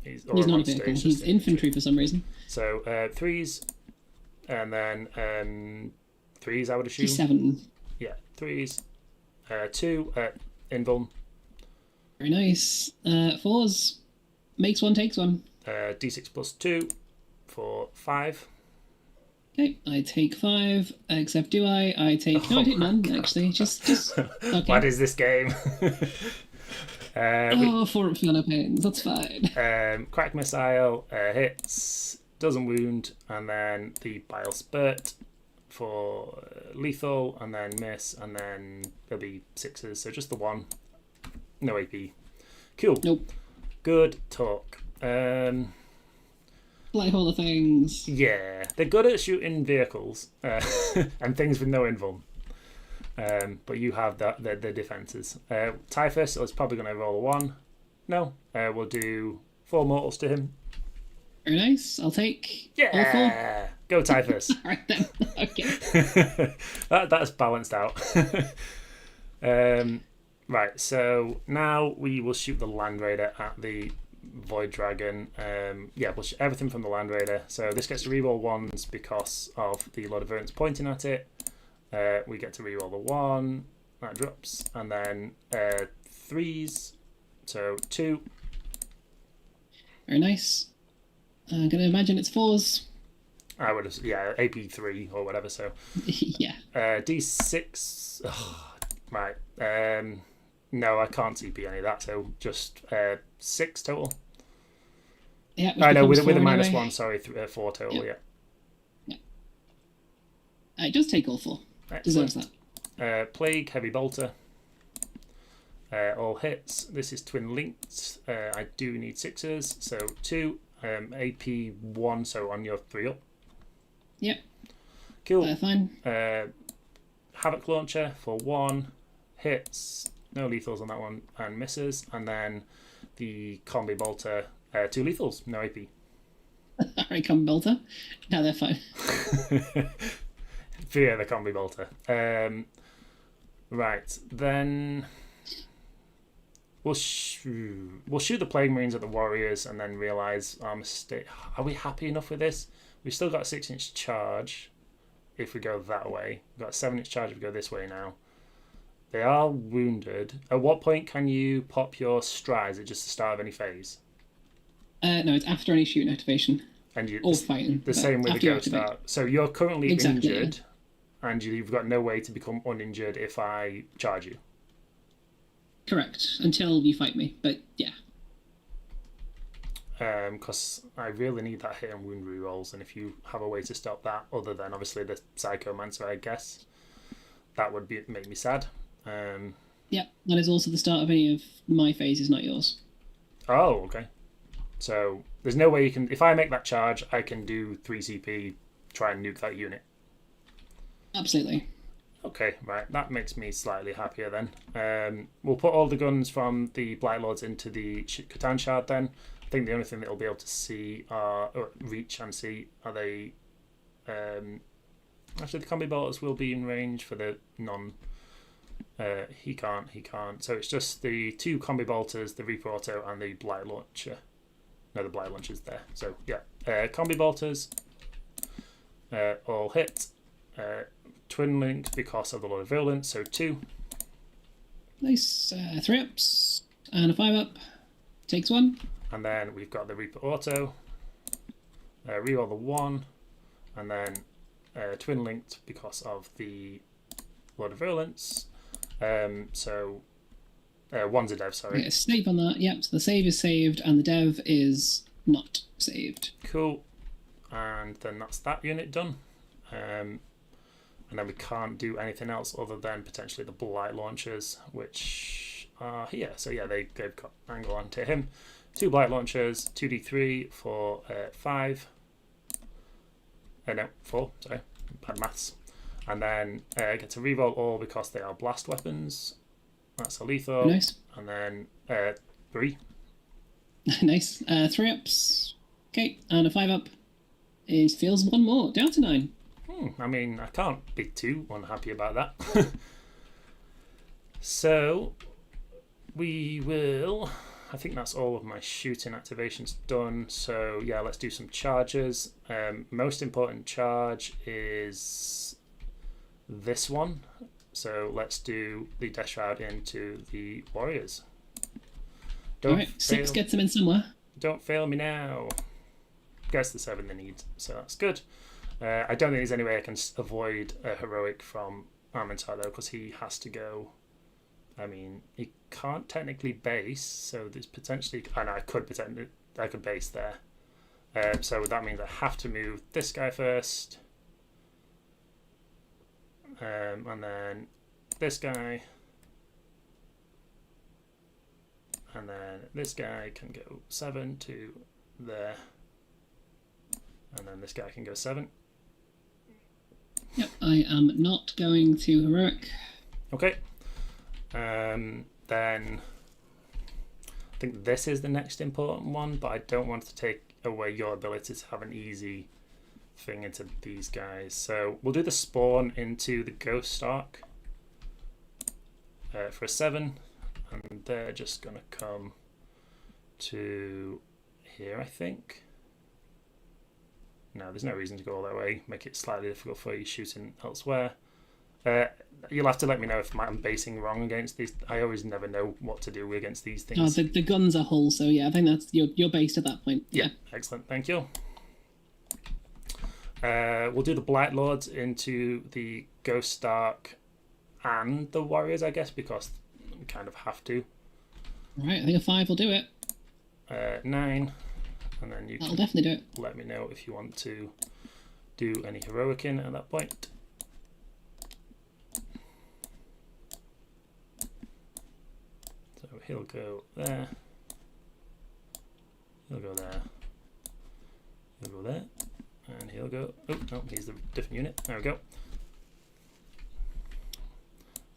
He's not a vehicle. He's infantry for some reason. So 3s, and then 3s, I would assume. 7. Yeah, 3s. 2 invuln. Very nice. 4s. Makes 1, takes 1. D6 plus 2 for 5. Okay, I take 5, except do I? I take... No, I take none, actually. Just... Okay. What is this game? 4 piano pains, that's fine. Crack Missile hits, doesn't wound, and then the Bile Spurt for lethal, and then miss, and then there'll be 6s, so just the 1. No AP. Cool. Nope. Good talk. Blight Hauler things. Yeah, they're good at shooting vehicles and things with no invuln. But you have the defences. Typhus is probably going to roll a 1. No, we'll do 4 mortals to him. Very nice. I'll take all 4. Go Typhus. Alright then. Okay. That's balanced out. Right, so now we will shoot the Land Raider at the Void Dragon. Yeah, we'll shoot everything from the Land Raider. So this gets to reroll 1s because of the Lord of Verance pointing at it. We get to reroll the 1. That drops. And then 3s. So 2. Very nice. I'm going to imagine it's 4s. I would have, yeah, AP 3 or whatever, so. Yeah. D6. Oh, right. No, I can't CP any of that, so just 6 total. Yeah, I know, with a minus anyway. 1, sorry, 4 total, yeah. Just take all 4. Excellent. Deserves that. Plague, Heavy Bolter. All hits. This is twin linked. I do need 6s, so 2. AP 1, so on your 3 up. Yep. Cool. Fine. Havoc Launcher for 1. Hits. No lethals on that one, and misses. And then the Combi Bolter, 2 lethals, no AP. Alright, come Belter. Now they're fine. Fear the combi bolter. Right, then we'll shoot the Plague Marines at the Warriors and then realise our mistake. Are we happy enough with this? We've still got a 6-inch charge if we go that way. We've got a 7-inch charge if we go this way now. They are wounded. At what point can you pop your stride? Is it just the start of any phase? No, it's after any shooting activation. And you, or fighting. The same with the Ghost Start. So you're currently injured. Yeah. And you've got no way to become uninjured if I charge you. Correct. Until you fight me, but yeah. Because I really need that hit and wound rerolls, and if you have a way to stop that, other than obviously the Psychomancer, I guess, that would make me sad. Yeah, that is also the start of any of my phases, not yours. Oh, okay. So there's no way you can... If I make that charge, I can do 3 CP, try and nuke that unit. Absolutely. Okay, right. That makes me slightly happier then. We'll put all the guns from the Blight Lords into the Catan Shard then. I think the only thing that they'll be able to see or reach and see are they... actually, the combi bolters will be in range for the non... he can't. So it's just the 2 combi bolters, the Reaper Auto, and the Blight Launcher. No, the Blight Launcher's there. So, yeah. Combi bolters all hit. Twin linked because of the Lord of Virulence, so 2. Nice. 3 ups and a 5 up. Takes 1. And then we've got the Reaper Auto. Reroll the 1. And then twin linked because of the Lord of Virulence. So 1's a dev, sorry. Okay, save on that. Yep, so the save is saved and the dev is not saved. Cool. And then that's that unit done. And then we can't do anything else other than potentially the Blight Launchers, which are here. So yeah, they've got angle onto him. 2 Blight Launchers, 2d3 for 5. No, 4, sorry, bad maths. And then get to reroll all because they are blast weapons. That's a lethal. Nice. And then 3. Nice. 3 ups. Okay, and a 5 up. It feels 1 more, down to 9. I mean, I can't be too unhappy about that. So, we will... I think that's all of my shooting activations done. So, yeah, let's do some charges. Most important charge is this one. So, let's do the Death Shroud into the Warriors. Alright, 6 gets them in somewhere. Don't fail me now. Gets the 7 they need, so that's good. I don't think there's any way I can avoid a heroic from Armentar though, because he has to go. I mean, he can't technically base, so there's potentially. I know I could base there. So that means I have to move this guy first, and then this guy, and then this guy can go 7 to there, and then this guy can go 7. Yep, I am not going to heroic. Okay. Then I think this is the next important one, but I don't want to take away your ability to have an easy thing into these guys. So we'll do the spawn into the Ghost Arc for a 7, and they're just going to come to here, I think. No, there's no reason to go all that way. Make it slightly difficult for you shooting elsewhere. You'll have to let me know if I'm basing wrong against these. I always never know what to do against these things. Oh, the guns are hull, so yeah, I think that's you're based at that point. Yeah. Excellent, thank you. We'll do the Blight Lords into the Ghost Arc and the Warriors, I guess, because we kind of have to. Right, I think a 5 will do it. 9. And then you That'll definitely do it. Let me know if you want to do any heroic in at that point. So he'll go there. He'll go there. He'll go there. And he'll go... Oh, no, he's the different unit. There we go.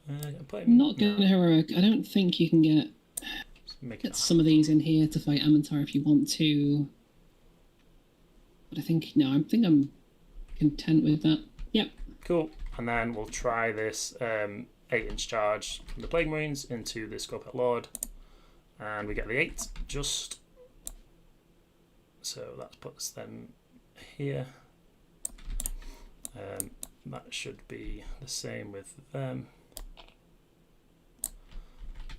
I'm not going to heroic. I don't think you can get some of these in here to fight Armentar if you want to. But I think I'm content with that. Yep. Cool. and then we'll try this 8-inch charge from the Plague Marines into the Scorpet Lord, and we get the 8 just. So that puts them here. That should be the same with them.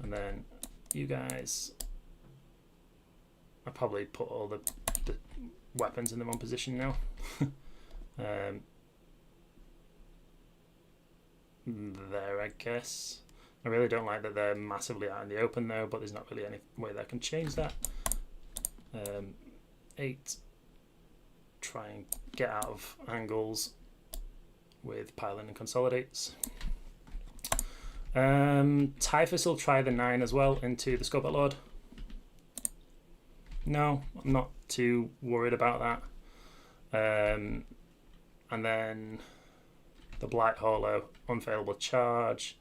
And then you guys, I probably put all the weapons in the wrong position now. There, I guess. I really don't like that they're massively out in the open though, but there's not really any way that I can change that. 8. Try and get out of angles with Pylon and Consolidates. Typhus will try the 9 as well into the Scorpet Lord. No, I'm not too worried about that. And then the Blight Hollow, unfailable charge.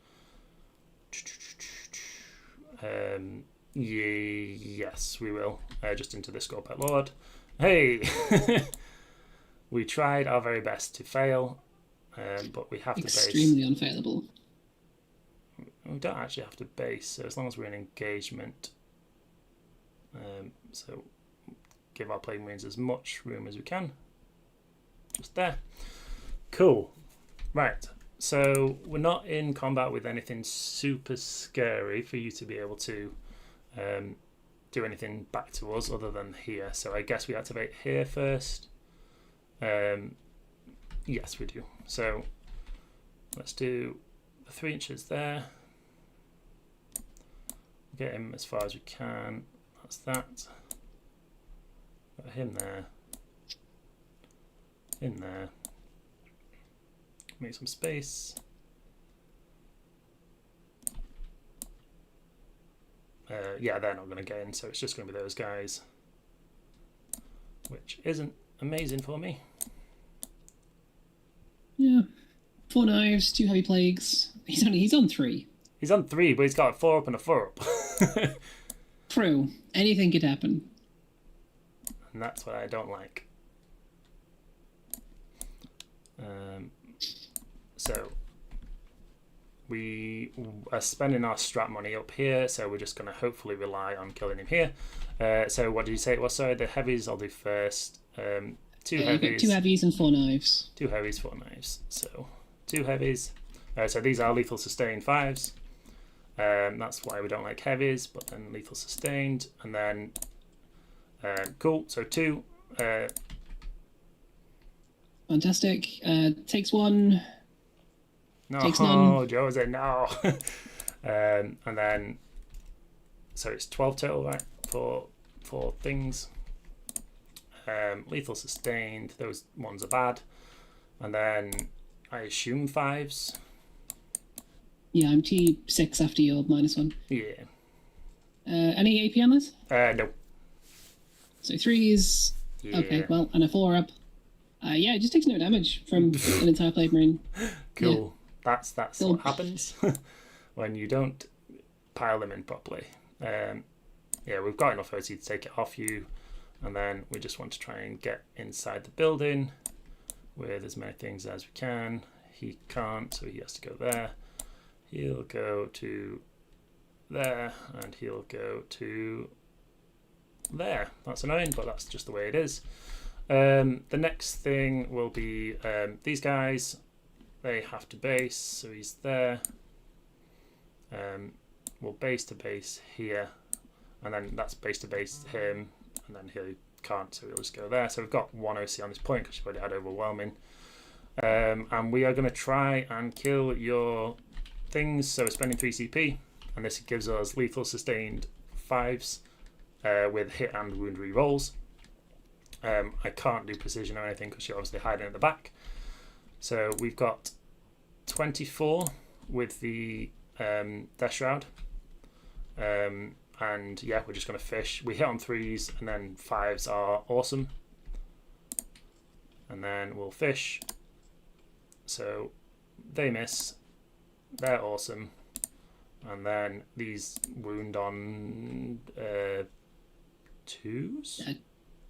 Yes, we will. Just into the Scorpet Lord. Hey! We tried our very best to fail, but we have to base. Extremely unfailable. We don't actually have to base, so as long as we're in engagement. So give our Plague Marines as much room as we can. Just there. Cool. Right. So we're not in combat with anything super scary for you to be able to do anything back to us other than here. So I guess we activate here first. Yes, we do. So let's do the 3 inches there. Get him as far as we can. That's that. Got him there. In there. Make some space. Yeah, they're not going to get in, so it's just going to be those guys, which isn't amazing for me. Yeah, 4 knives, 2 heavy plagues. He's on 3. He's on 3, but he's got a 4 up and a 4 up. True. Anything could happen. And that's what I don't like. So we are spending our strat money up here, so we're just going to hopefully rely on killing him here. So what did you say it was? Sorry, the heavies I'll do first. 2 heavies. 2 heavies and 4 knives. 2 heavies, 4 knives. So 2 heavies. So these are lethal sustained 5s. That's why we don't like heavies, but then lethal sustained. And then, cool, so 2. Fantastic. Takes 1. No, takes none. Jose, no. And then, so it's 12 total, right? For things. Lethal sustained, those ones are bad. And then I assume 5s. Yeah, I'm T6 after your -1. Yeah. Any AP on this? No. So 3s. Yeah. Okay, well, and a 4 up. Yeah, it just takes no damage from an entire Plague Marine. Cool. Yeah. That's Cool. what happens when you don't pile them in properly. Yeah, we've got enough OT to take it off you, and then we just want to try and get inside the building with as many things as we can. He can't, so he has to go there. He'll go to there, and he'll go to there. That's annoying, but that's just the way it is. The next thing will be these guys. They have to base, so he's there. We'll base to base here, and then that's base to base him, and then he can't, so he'll just go there. So we've got 1 OC on this point because you've already had overwhelming. And we are going to try and kill your things, so we're spending 3 CP, and this gives us lethal sustained 5s with hit and wound re-rolls. I can't do precision or anything because you're obviously hiding at the back. So we've got 24 with the Death Shroud. And yeah, we're just going to fish. We hit on 3s, and then 5s are awesome. And then we'll fish. So they miss. They're awesome. And then these wound on 2s?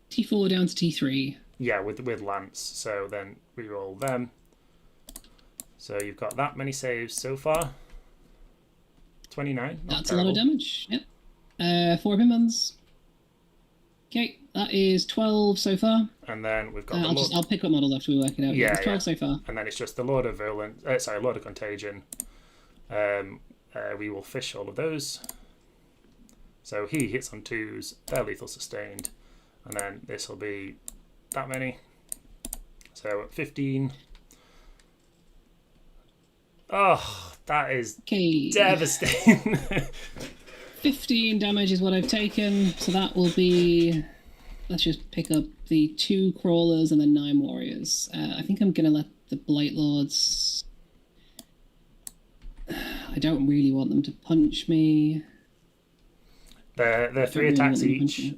T4 down to T3. Yeah, with Lance. So then reroll them. So you've got that many saves so far. 29. That's terrible. A lot of damage. Yep. 4 Pimbans. Okay, that is 12 so far. And then we've got I'll pick up models after we work it out. Yeah, it's 12 so far. And then it's just the Lord of Virulence. Lord of Contagion. We will fish all of those. So he hits on 2s. They're lethal sustained. And then this will be that many. So 15. Oh, that is devastating. 15 damage is what I've taken. So that will be... Let's just pick up the 2 crawlers and then 9 warriors. I think I'm going to let the Blight Lords... I don't really want them to punch me. They're 3 attacks each.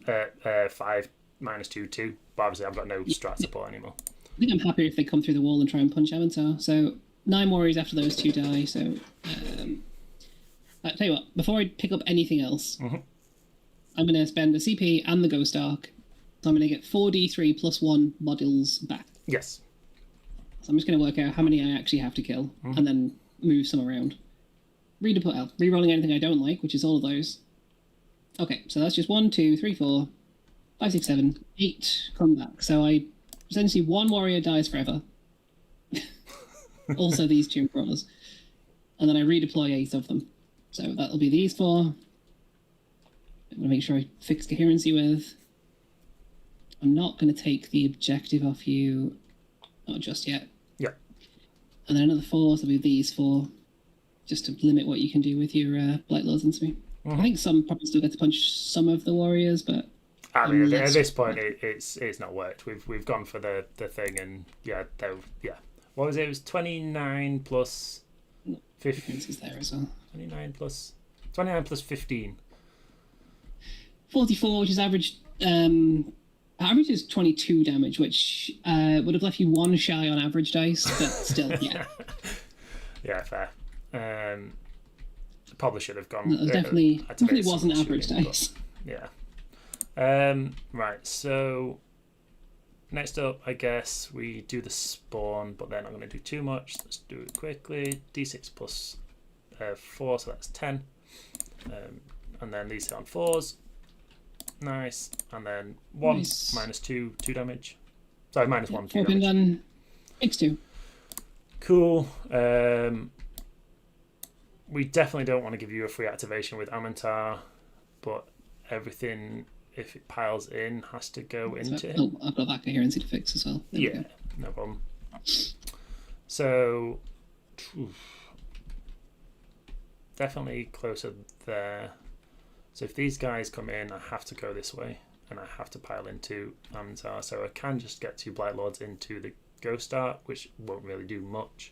5 minus 2, 2. But obviously I've got no strat support anymore. I think I'm happier if they come through the wall and try and punch Avatar. So 9 warriors after those 2 die. So I'll tell you what, before I pick up anything else, I'm going to spend the CP and the Ghost Arc. So I'm going to get 4d3 plus 1 models back. Yes. So I'm just going to work out how many I actually have to kill and then move some around. Rerolling anything I don't like, which is all of those. Okay, so that's just 1, 2, 3, 4, 5, 6, 7, 8 come back. So I essentially 1 warrior dies forever. Also these 2 crawlers. And then I redeploy 8 of them. So that'll be these 4. I'm going to make sure I fix coherency with. I'm not going to take the objective off you. Not just yet. Yeah. And then another 4, so it'll be these 4. Just to limit what you can do with your Blight Lords into me. I think some probably still get to punch some of the warriors, but... I mean, at this point, it's not worked. We've gone for the thing, and what was it? It was 29 plus 15. Is there as well. 29 plus 15. 44, which is average. Average is 22 damage, which would have left you 1 shy on average dice, but still, yeah. Yeah, fair. Probably should have gone. No, definitely wasn't average dice. Yeah. Right. So next up, I guess we do the spawn, but they're not going to do too much. Let's do it quickly. D6 plus 4, so that's 10. And then these hit on 4s. Nice. And then 1 minus 2 damage. Sorry, minus 1 2 damage. Done. X2. Cool. We definitely don't want to give you a free activation with Amantar, but everything, if it piles in, has to go into him. Oh, I've got that coherency to fix as well. Yeah, no problem. So, definitely closer there. So if these guys come in, I have to go this way, and I have to pile into Amantar. So I can just get 2 Blight Lords into the Ghost Arc, which won't really do much.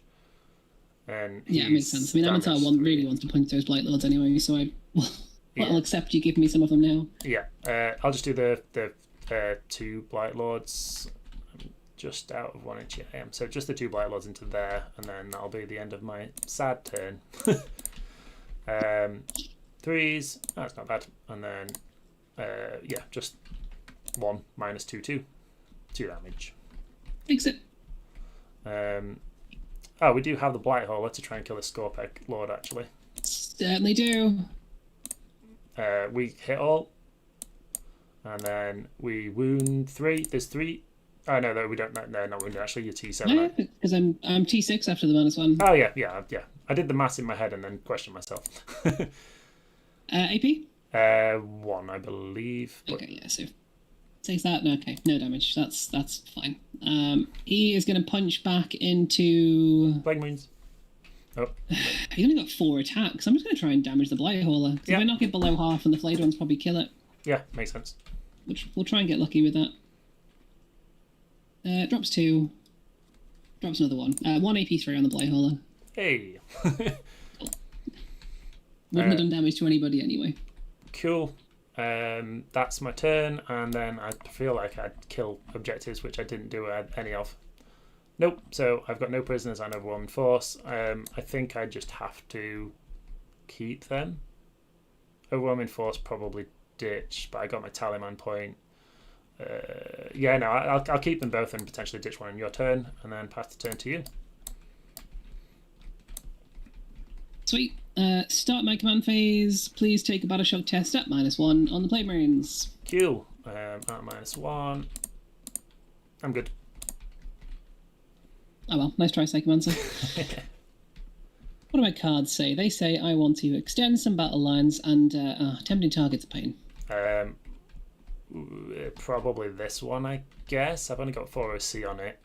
And yeah, it makes sense. I mean, Avatar really wants to punch those Blight Lords anyway, so I'll accept you give me some of them now. Yeah, I'll just do the 2 Blight Lords. I'm just out of 1 inch. I am. So just the 2 Blight Lords into there, and then that'll be the end of my sad turn. 3s, that's not bad. And then, just 1 minus 2 damage. Fix it. Oh, we do have the Blight Hauler to try and kill the Scorpeg Lord, actually. Certainly do. We hit all. And then we wound 3. There's 3. Oh, no, we don't. No, not wounded. Actually, you're T7. No, because I'm T6 after the -1. Oh, yeah. I did the maths in my head and then questioned myself. AP? 1, I believe. But... Okay, yeah, so... Takes that? No, okay, no damage. That's fine. He is going to punch back into... Plague Moons. Oh. He only got 4 attacks. I'm just going to try and damage the Blight Hauler. If I knock it below half and the flayed ones probably kill it. Yeah, makes sense. We'll try and get lucky with that. Drops 2. Drops another 1. 1 AP3 on the Blight Hauler. Hey! Wouldn't have done damage to anybody anyway. Cool. That's my turn, and then I feel like I'd kill objectives, which I didn't do any of. Nope, so I've got no prisoners and overwhelming force. I think I just have to keep them. Overwhelming force probably ditch, but I got my Talisman point. I'll keep them both and potentially ditch one in your turn, and then pass the turn to you. Sweet. Start my command phase. Please take a battle shock test at -1 on the Plague Marines. Cool. At -1. I'm good. Oh well, nice try, Psychomancer. What do my cards say? They say I want to extend some battle lines and tempting targets a pain. Probably this one, I guess. I've only got 4 OC on it,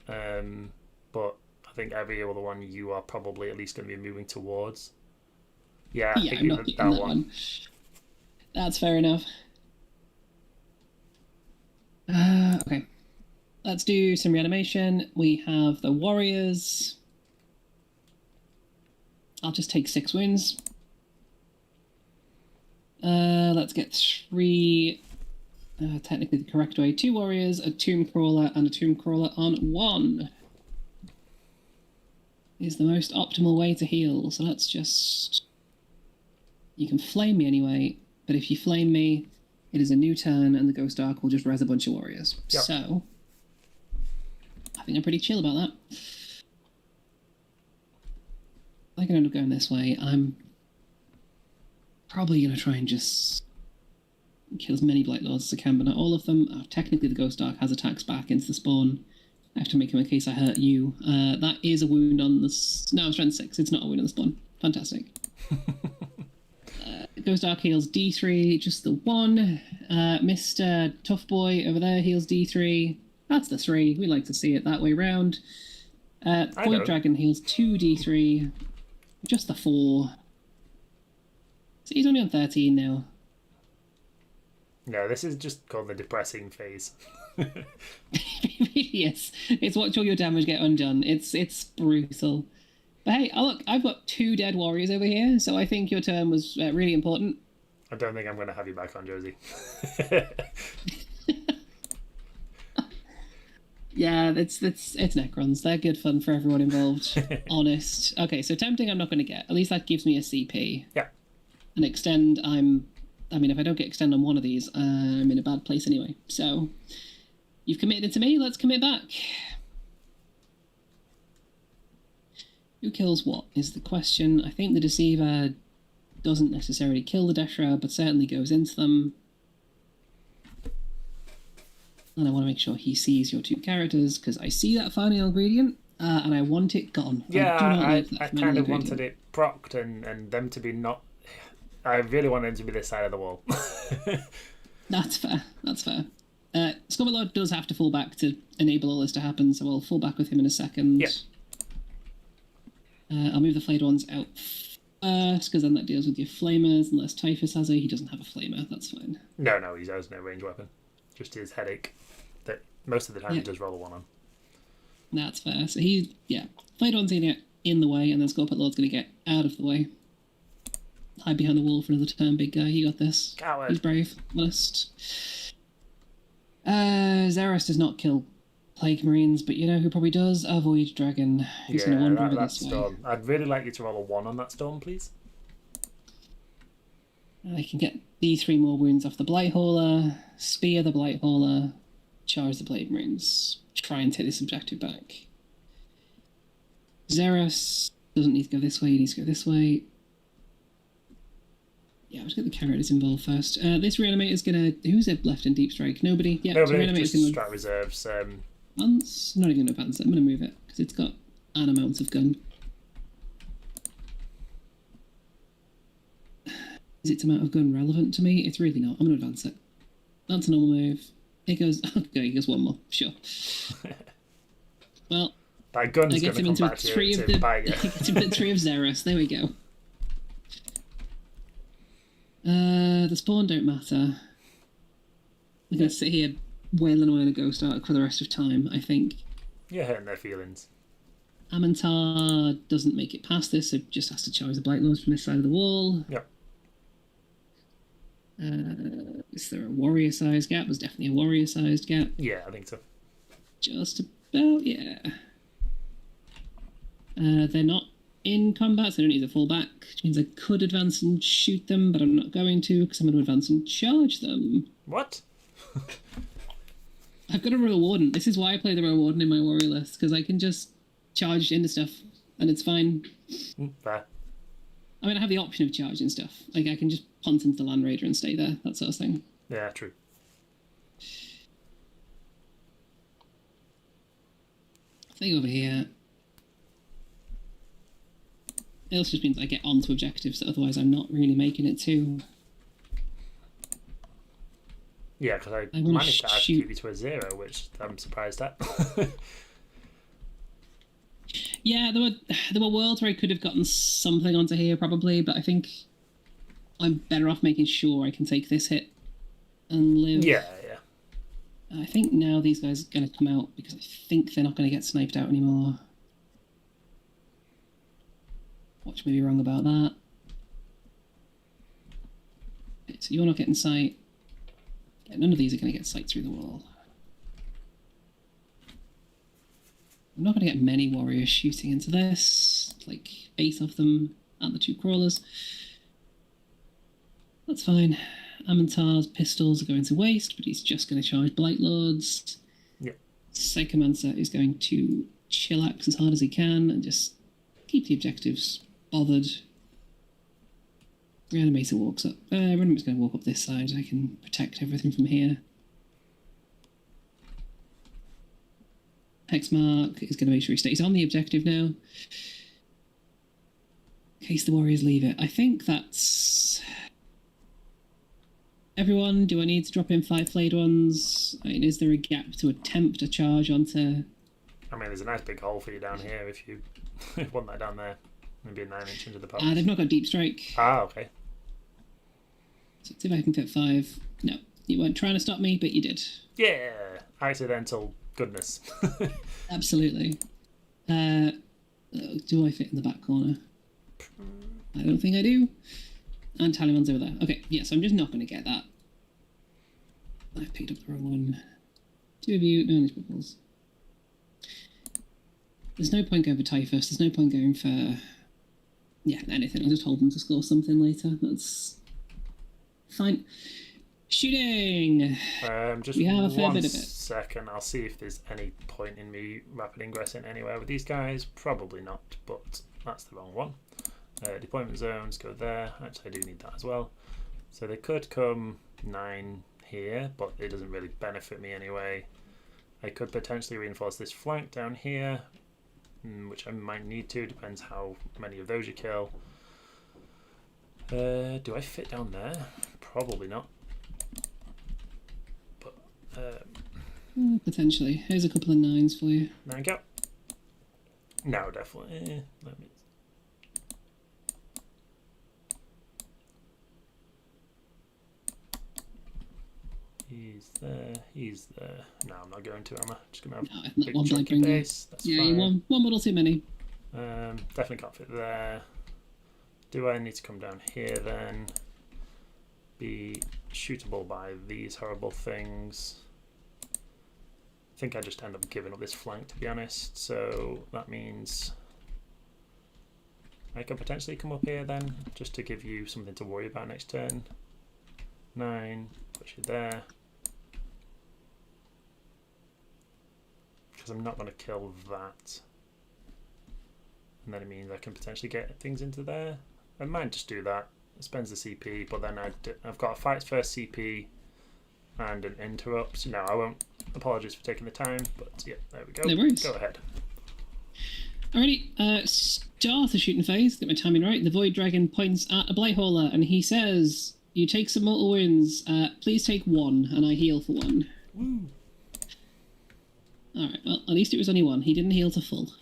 but I think every other one you are probably at least going to be moving towards. Yeah, I think I'm not getting that one. That's fair enough. Okay. Let's do some reanimation. We have the warriors. I'll just take 6 wounds. Let's get 3... technically the correct way. 2 warriors, a tomb crawler, and a tomb crawler on 1. Is the most optimal way to heal. So let's just... You can flame me anyway, but if you flame me, it is a new turn, and the Ghost Ark will just res a bunch of warriors. Yep. So, I think I'm pretty chill about that. I can end up going this way. I'm probably going to try and just kill as many Blight Lords as I can, but not all of them. Technically, the Ghost Ark has attacks back into the spawn. I have to make him in case I hurt you. That is a wound on the... No, strength 6. It's not a wound on the spawn. Fantastic. Ghost Ark heals D3, just the 1. Mr. Tough Boy over there heals D3. That's the 3. We like to see it that way round. Void Dragon heals 2d3. Just the 4. So he's only on 13 now. No, this is just called the depressing phase. Yes, it's watch all your damage get undone. It's brutal. But hey, look, I've got 2 dead warriors over here, so I think your turn was really important. I don't think I'm going to have you back on, Josie. Yeah, it's Necrons. They're good fun for everyone involved. Honest. Okay, so tempting I'm not going to get. At least that gives me a CP. Yeah. And extend, I mean, if I don't get extend on one of these, I'm in a bad place anyway. So, you've committed to me, let's commit back. Who kills what is the question. I think the Deceiver doesn't necessarily kill the Death Shroud, but certainly goes into them. And I want to make sure he sees your 2 characters, because I see that final ingredient, and I want it gone. Yeah, I kind of wanted it procced and them to be not... I really wanted them to be this side of the wall. That's fair, that's fair. Scummit Lord does have to fall back to enable all this to happen, so I'll fall back with him in a second. Yeah. I'll move the flayed ones out first, because then that deals with your flamers, unless Typhus has he doesn't have a flamer, that's fine. No, he has no range weapon. Just his headache, that most of the time he does roll a 1 on. That's fair. So flayed one's going to get in the way, and then Scorpet Lord's going to get out of the way. Hide behind the wall for another turn, big guy. You got this. Coward. He's brave. Honest. Zeros does not kill Plague Marines, but you know who probably does? A Void Dragon. Who's going to wander over this storm. Way. I'd really like you to roll a 1 on that storm, please. I can get D3 more wounds off the Blight Hauler, spear the Blight Hauler, charge the Plague Marines, try and take this objective back. Zeros doesn't need to go this way, he needs to go this way. Yeah, let's get the characters involved first. This Reanimator's gonna... Who's left in Deep Strike? Nobody? Yeah, nobody, so just gonna... strat reserves. Advance? Not even advance it. I'm gonna move it, because it's got an amount of gun. Is its amount of gun relevant to me? It's really not. I'm gonna advance it. That's a normal move. It goes... Okay, it goes 1 more. Sure. Well... That gun's gonna come back to you to bite you. I get him into 3 of Zeros. There we go. The spawn don't matter. We're going to sit here wailing away on a Ghost Ark for the rest of time, I think. You're hurting their feelings. Amantar doesn't make it past this, so just has to charge the Blight Lords from this side of the wall. Yep. Is there a warrior-sized gap? There's definitely a warrior-sized gap. Yeah, I think so. Just about, yeah. They're not in combat, so I don't need to fall back, which means I could advance and shoot them, but I'm not going to, because I'm going to advance and charge them. What? I've got a Royal Warden. This is why I play the Royal Warden in my warrior list, because I can just charge into stuff, and it's fine. Fair. I mean, I have the option of charging stuff. Like, I can just punt into the Land Raider and stay there, that sort of thing. Yeah, true. Thing over here. It also just means I get onto objectives that otherwise I'm not really making it to. Yeah, because I managed to add QB to a 0, which I'm surprised at. Yeah, there were worlds where I could have gotten something onto here probably, but I think I'm better off making sure I can take this hit and live. Yeah. I think now these guys are going to come out because I think they're not going to get sniped out anymore. Watch me be wrong about that. Okay, so you're not getting sight. Yeah, none of these are going to get sight through the wall. I'm not going to get many warriors shooting into this. Like 8 of them and the 2 crawlers. That's fine. Amantar's pistols are going to waste, but he's just going to charge Blight Lords. Yep. Psychomancer is going to chillax as hard as he can and just keep the objectives bothered. Reanimator walks up. Reanimator's going to walk up this side. I can protect everything from here. Hexmark is going to make sure he stays on the objective now. In case the warriors leave it. I think that's... Everyone, do I need to drop in 5 flayed ones? I mean, is there a gap to attempt a charge onto... I mean, there's a nice big hole for you down here if you want that down there. Maybe a 9-inch into the box. They've not got deep strike. Ah, okay. So let's see if I can fit 5. No, you weren't trying to stop me, but you did. Yeah, accidental goodness. Absolutely. Do I fit in the back corner? I don't think I do. And Tallyman's over there. Okay, yeah, so I'm just not going to get that. I've picked up the wrong one. 2 of you, no, these bubbles. There's no point going for Typhus. There's no point going for... Yeah, anything. I'll just hold them to score something later. That's fine. Shooting! Just we have a fair one bit of it. second. I'll see if there's any point in me rapid ingressing anywhere with these guys. Probably not, but that's the wrong one. Deployment zones go there. Actually, I do need that as well. So they could come 9 here, but it doesn't really benefit me anyway. I could potentially reinforce this flank down here, which I might need to. Depends how many of those you kill. Do I fit down there? Probably not. But potentially. Here's a couple of 9s for you. 9 go. No, definitely. Let me. He's there. He's there. No, I'm not going to. Am I? Just gonna have a big chunky base. That's fine. One model too many. Definitely can't fit there. Do I need to come down here then? Be shootable by these horrible things. I think I just end up giving up this flank, to be honest. So that means I can potentially come up here then, just to give you something to worry about next turn. 9, push you there. Because I'm not going to kill that. And then it means I can potentially get things into there. I might just do that. It spends the CP, but then I've got a fights first CP and an interrupt. No, I won't. Apologies for taking the time, but yeah, there we go. No worries. Go ahead. Alrighty, start the shooting phase. Get my timing right. The Void Dragon points at a Blight Hauler and he says, "You take some mortal wounds. Please take 1, and I heal for 1." Woo. Alright, well, at least it was only 1. He didn't heal to full.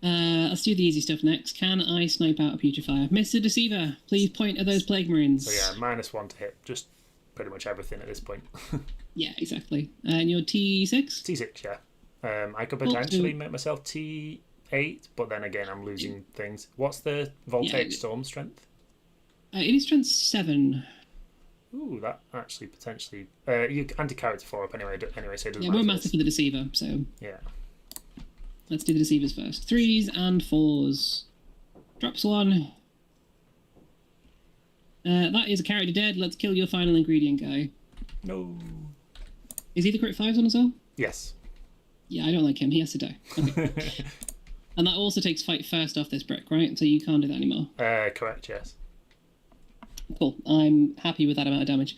Let's do the easy stuff next. Can I snipe out a Putrefier? Mr. Deceiver, please point at those Plague Marines. So yeah, -1 to hit. Just pretty much everything at this point. Yeah, exactly. And you're T6? T6, yeah. I could potentially make myself T8, but then again, I'm losing things. What's the Voltaic Storm strength? It is strength 7. Ooh, that actually potentially... you anti-character 4 up anyway, so it doesn't matter. Yeah, it won't matter for the Deceiver, so... Yeah. Let's do the Deceivers first. 3s and 4s. Drops 1. That is a character dead. Let's kill your final ingredient guy. No. Is he the crit 5s on as well? Yes. Yeah, I don't like him. He has to die. Okay. And that also takes fight first off this brick, right? So you can't do that anymore. Correct, yes. Cool. I'm happy with that amount of damage.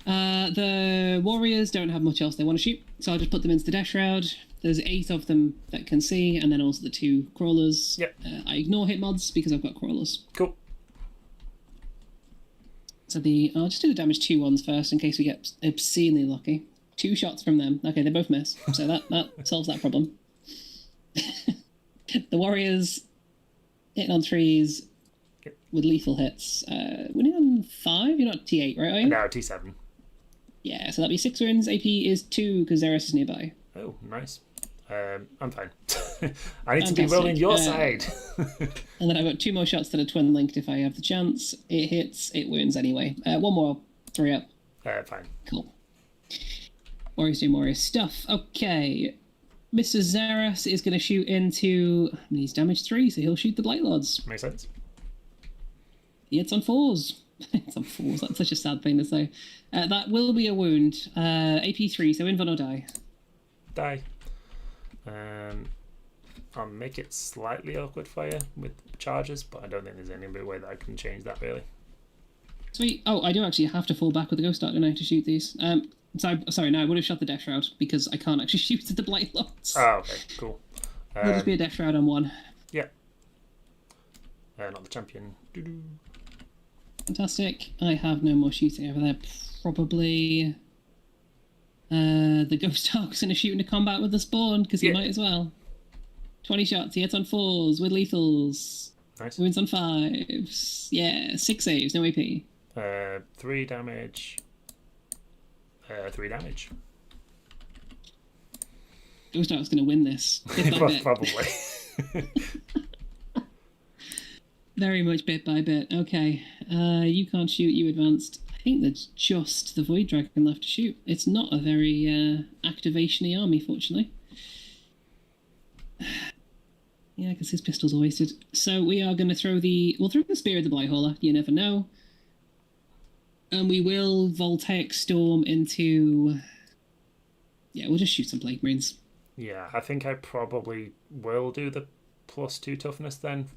The warriors don't have much else they want to shoot, so I'll just put them into the Death Shroud. There's 8 of them that can see, and then also the 2 crawlers. Yep. I ignore hit mods because I've got crawlers. Cool. So I'll just do the damage 2 ones first in case we get obscenely lucky. 2 shots from them. Okay, they both miss, so that solves that problem. The warriors hitting on 3s with lethal hits. Winning on 5? You're not T8, right? Are you? No, T7. Yeah, so that'd be 6 wounds. AP is 2 because Zeros is nearby. Oh, nice. I'm fine. I need to be rolling your side. And then I've got 2 more shots that are twin linked if I have the chance. It hits, it wounds anyway. 1 more, 3 up. Fine. Cool. Warriors do Warriors stuff. Okay. Mr. Zeros is going to shoot into... He's damage 3, so he'll shoot the Blight Lords. Makes sense. He hits on 4s. It's on 4s, that's such a sad thing to say. That will be a wound. AP 3, so invuln or die. Die. I'll make it slightly awkward for you with charges, but I don't think there's any way that I can change that really. Sweet. Oh, I do actually have to fall back with the Ghost Dart, don't I, to shoot these? Sorry, no, I would have shot the Death Shroud because I can't actually shoot at the Blight Lords. Oh, okay, cool. It'll just be a Death Shroud on 1. Yeah. Not the champion. Doo-doo. Fantastic. I have no more shooting over there. Probably the Ghost Dark's going to shoot into combat with the Spawn because he might as well. 20 shots. He hits on 4s with lethals. Nice. Wounds on 5s. Yeah, 6 saves, no AP. 3 damage. 3 damage. Ghost Dark's going to win this. Bit by bit. Probably. Very much bit by bit. Okay. You can't shoot, you advanced. I think there's just the Void Dragon left to shoot. It's not a very activation-y army, fortunately. Yeah, because his pistols are wasted. So we are going to throw we'll throw the Spear at the Blighthaller. You never know. And we will Voltaic Storm into... Yeah, we'll just shoot some Plague Marines. Yeah, I think I probably will do the +2 toughness then.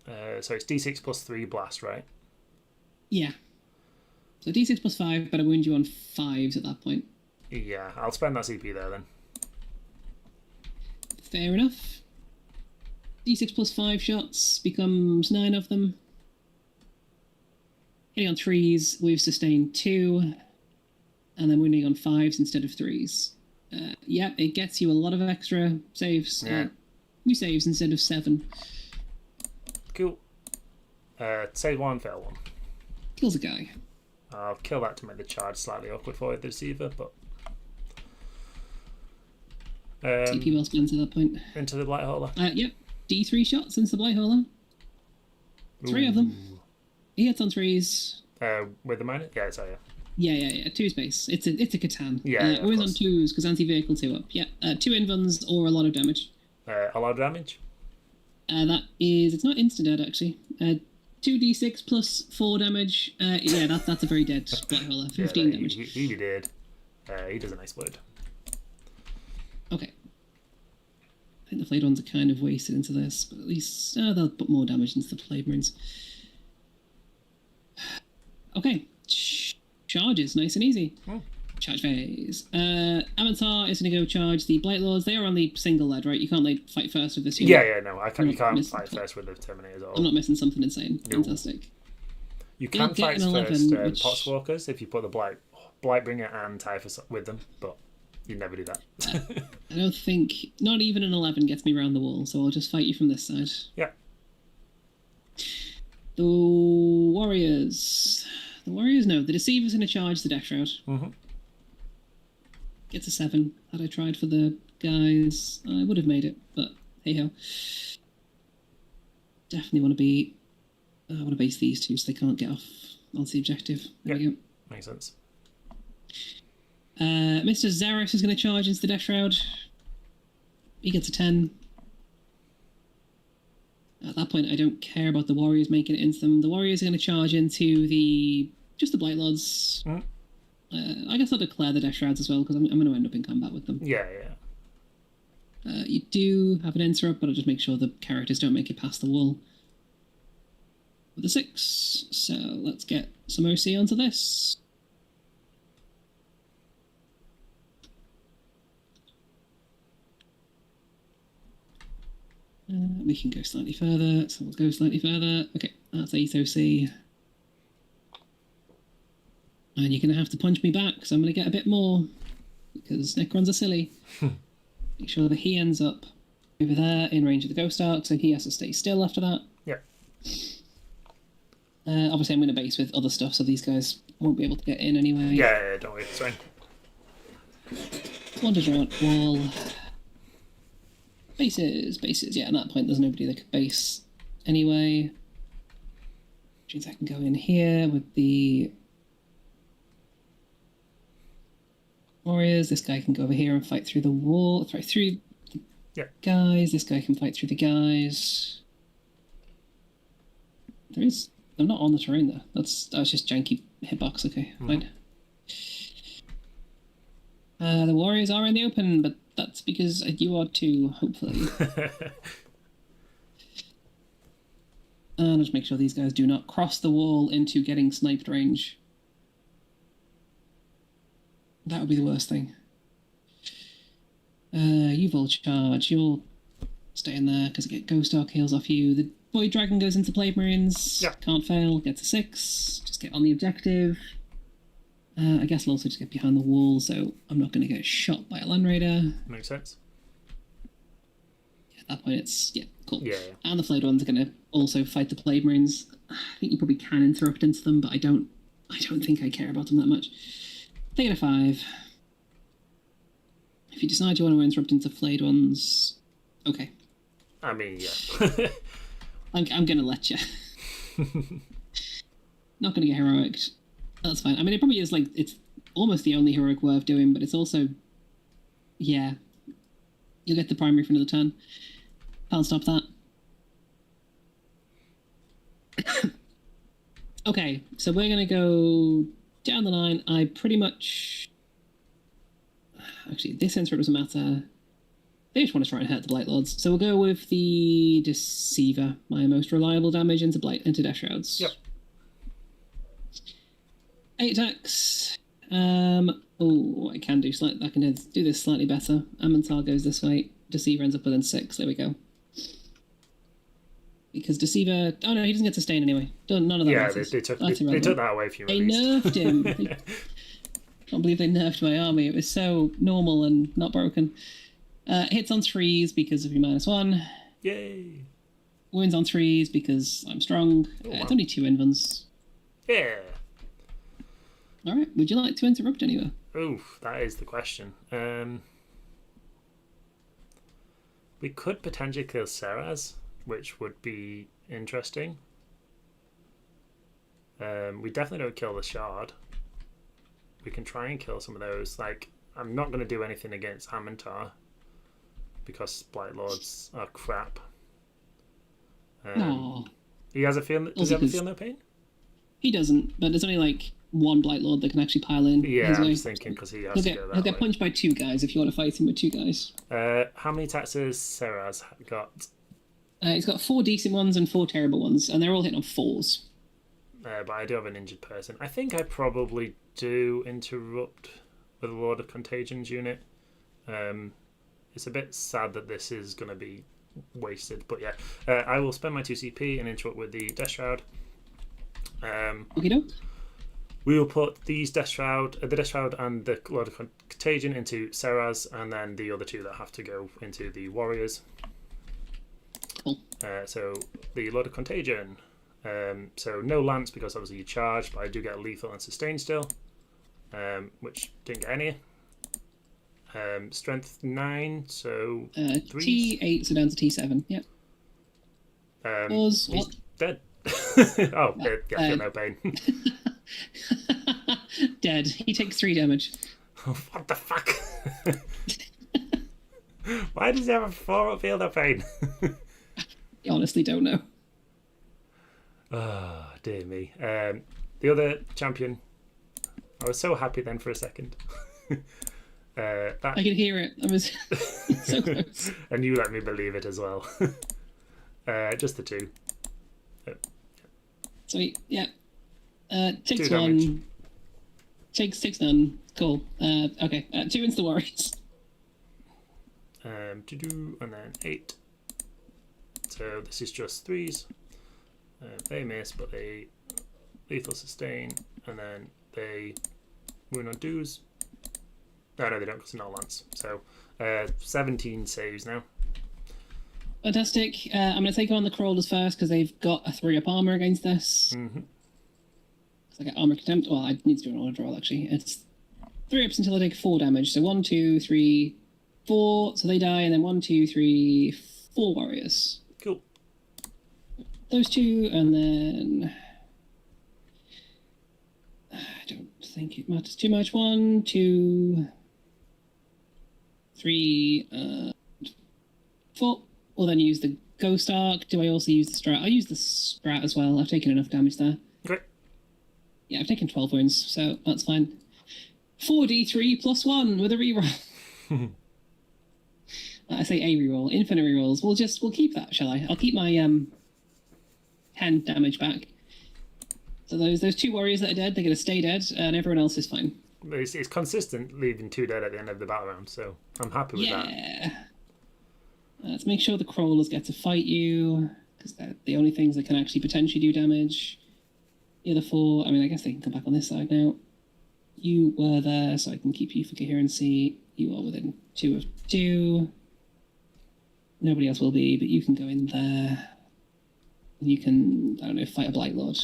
So it's D6 +3 blast, right? Yeah. So D6 +5, but I wound you on 5s at that point. Yeah, I'll spend that CP there then. Fair enough. D6 +5 shots becomes 9 of them. Hitting on 3s, we've sustained 2. And then wounding on 5s instead of 3s. Yep, it gets you a lot of extra saves. Yeah. 2 saves instead of 7. Cool. Save 1, fail 1. Kills a guy. I'll kill that to make the charge slightly awkward for the receiver, but... TP well spent at that point. Into the Blighthaller. Yep, D3 shots into the Blighthaller. 3 of them. He hits on 3s. With the minor? Yeah, sorry. Yeah. 2 space. It's a Catan. Yeah, always on 2s because anti-vehicle 2 up. Yeah, 2 invuns or a lot of damage. A lot of damage? That is... It's not instant dead, actually. 2d6 plus 4 damage. Yeah, that's a very dead Blighthaller. 15 damage. He did. He doesn't explode. Okay. I think the Flayed ones are kind of wasted into this, but at least they'll put more damage into the Flayed Marines. Okay. Charges, nice and easy. Charge phase. Avatar is going to go charge the Blight Lords. They are on the single lead, right? You can't fight first with this unit. Yeah, no. You can't fight first with the Terminators at all. I'm not missing something insane. No. Fantastic. You can fight first Potswalkers if you put the Blightbringer and Typhus with them, but you never do that. I don't think... Not even an 11 gets me around the wall, so I'll just fight you from this side. Yeah. The Warriors... The Warriors, no. The Deceiver's going to charge the Death Shroud. Mm-hmm. Gets a 7. Had I tried for the guys, I would have made it, but hey-ho. Definitely want to be... I want to base these 2 so they can't get off onto the objective. There we go. Makes sense. Mr. Zeros is going to charge into the Death Shroud. He gets a 10. At that point, I don't care about the Warriors making it into them. The Warriors are going to charge into just the Blight Lords. I guess I'll declare the Death Shrouds as well, because I'm going to end up in combat with them. Yeah. You do have an interrupt, but I'll just make sure the characters don't make it past the wall. With a 6, so let's get some OC onto this. We can go slightly further, so we'll go slightly further. Okay, that's 8 OC. And you're going to have to punch me back, so I'm going to get a bit more, because Necrons are silly. Make sure that he ends up over there in range of the Ghost Arc, so he has to stay still after that. Yeah. Obviously, I'm going to base with other stuff, so these guys won't be able to get in anyway. Yeah, don't worry, it's fine. Wanders around wall. Bases. Yeah, at that point, there's nobody that could base anyway. Which means I can go in here with the warriors. This guy can go over here and fight through the wall. Fight through the guys. This guy can fight through the guys. I'm not on the terrain there. That was just janky hitbox. Okay, fine. The warriors are in the open, but that's because you are too, hopefully. And just make sure these guys do not cross the wall into getting sniped range. That would be the worst thing. You've all charged. You'll stay in there because I get Ghost Arc heals off you. The Void Dragon goes into Blade Marines. Yeah. Can't fail. Gets a 6. Just get on the objective. I guess I'll also just get behind the wall, so I'm not going to get shot by a Land Raider. Makes sense. At that point, it's cool. Yeah. And the Flayed ones are going to also fight the Blade Marines. I think you probably can interrupt into them, but I don't think I care about them that much. They get a 5. If you decide you want to interrupt into Flayed ones, okay. I mean, yeah. I'm going to let you. Not going to get heroic. That's fine. I mean, it probably is it's almost the only heroic worth doing, but it's also, yeah. You'll get the primary for another turn. Can't stop that. Okay, so we're going to go down the line. I pretty much... Actually, this interrupt doesn't matter. They just want to try and hurt the Blight Lords. So we'll go with the Deceiver, my most reliable damage into Death Shrouds. Yep. 8 attacks. I can do I can do this slightly better. Amantar goes this way. Deceiver ends up within 6. There we go. Because Deceiver... Oh no, he doesn't get to sustain anyway. None of that matters. They took that away from you. They nerfed him. I can't believe they nerfed my army. It was so normal and not broken. Hits on 3s because of your -1. Yay. Wounds on 3s because I'm strong. It's only 2 invulns. Yeah. Alright, would you like to interrupt anywhere? Oof, that is the question. We could potentially kill Seraz, which would be interesting. We definitely don't kill the Shard. We can try and kill some of those. I'm not going to do anything against Amantar because Blight Lords are crap. He has a feel. Does he ever feel no pain? He doesn't, but there's only one Blight Lord that can actually pile in. Yeah, I'm just thinking because he has to go that He'll get punched by 2 guys if you want to fight him with 2 guys. How many attacks has Seraz got? He's got 4 decent ones and 4 terrible ones, and they're all hitting on 4s. But I do have an injured person. I think I probably do interrupt with a Lord of Contagion's unit. It's a bit sad that this is going to be wasted, but yeah. I will spend my 2 CP and interrupt with the Death Shroud. Okey-doke. We will put these the Death Shroud and the Lord of Contagion into Seraz, and then the other 2 that have to go into the Warriors. Cool. So the Lord of Contagion. So no lance because obviously you charge, but I do get lethal and sustain still, which didn't get any. Strength 9, so 3. T8, so down to T7. Yep. He's dead. Oh, yeah, feel no pain. Dead. He takes 3 damage. What the fuck? Why does he have a 4 feel no pain? I honestly don't know. Oh, dear me. The other champion, I was so happy then for a second. That... I could hear it. I was so close. And you let me believe it as well. Just the 2. Sweet. Yeah. Takes 2 damage. 1. Takes none. Cool. Okay. 2 insta warriors. And then 8. So this is just 3s. They miss, but they lethal sustain, and then they wound on 2s. No, they don't, because it's not a lance. So 17 saves now. Fantastic. I'm going to take on the crawlers first because they've got a 3-up armor against this. Mm-hmm. I get armor contempt. Well, I need to do an auto roll actually. It's 3-ups until I take 4 damage. So 1, 2, 3, 4. So they die, and then 1, 2, 3, 4 warriors. Cool. Those 2, and then I don't think it matters too much. 1, 2, 3, 4. We'll then use the ghost arc. Do I also use the strat? I'll use the strat as well. I've taken enough damage there. Okay. Yeah, I've taken 12 wounds, so that's fine. 4d3 plus 1 with a reroll. I say a reroll, infinite rerolls. We'll keep that, shall I? I'll keep my 10 damage back. So those 2 warriors that are dead, they're going to stay dead, and everyone else is fine. It's consistent leaving 2 dead at the end of the battle round, so I'm happy with that. Yeah. Let's make sure the crawlers get to fight you, because they're the only things that can actually potentially do damage. The other 4, I mean, I guess they can come back on this side now. You were there, so I can keep you for coherency. You are within 2 of 2. Nobody else will be, but you can go in there. And you can, I don't know, fight a Blight Lord.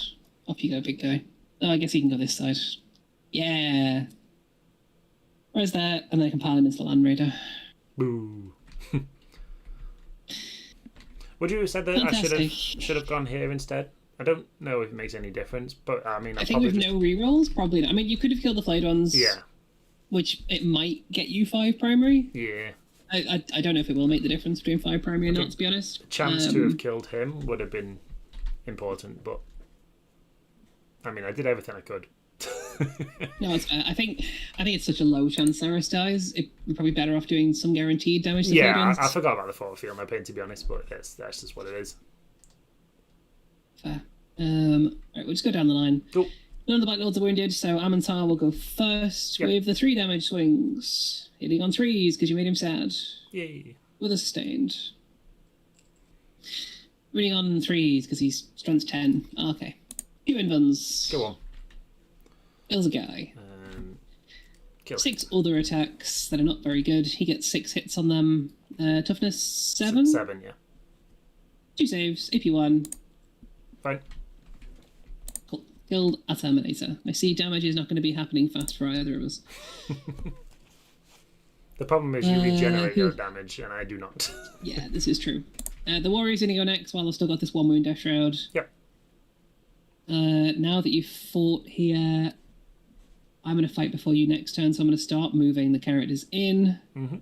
Off you go, big guy. Oh, I guess you can go this side. Yeah. Where's that? And then I can pile him into the Land Raider. Boo. Would you have said that Fantastic. I should have gone here instead? I don't know if it makes any difference, but I mean, I think with no rerolls, probably not. I mean, you could have killed the flayed ones. Yeah. Which it might get you 5 primary. Yeah. I don't know if it will make the difference between 5 primary or not, to be honest. A chance to have killed him would have been important, but I mean, I did everything I could. No, it's fair. I think it's such a low chance Saris dies. We're probably better off doing some guaranteed damage to flayed ones. I forgot about the forward field in my pain, to be honest, but that's just what it is. Fair. Right, we'll just go down the line. Cool. None of the Black Lords are wounded, so Amantar will go first with the 3 damage swings. Hitting on 3s because you made him sad. Yay. With a sustained. Hitting on 3s because he's strength 10. Okay. 2 invulns. Go on. Kills a guy. Kill 6 other attacks that are not very good. He gets 6 hits on them. Toughness 7? 7, yeah. 2 saves, AP 1. Fine. Cool. Killed a Terminator. I see damage is not going to be happening fast for either of us. The problem is you regenerate your damage, and I do not. Yeah, this is true. The warrior's going to go next while I've still got this 1 wound Death Shroud. Yep. Now that you've fought here, I'm going to fight before you next turn, so I'm going to start moving the characters in. Mm-hmm.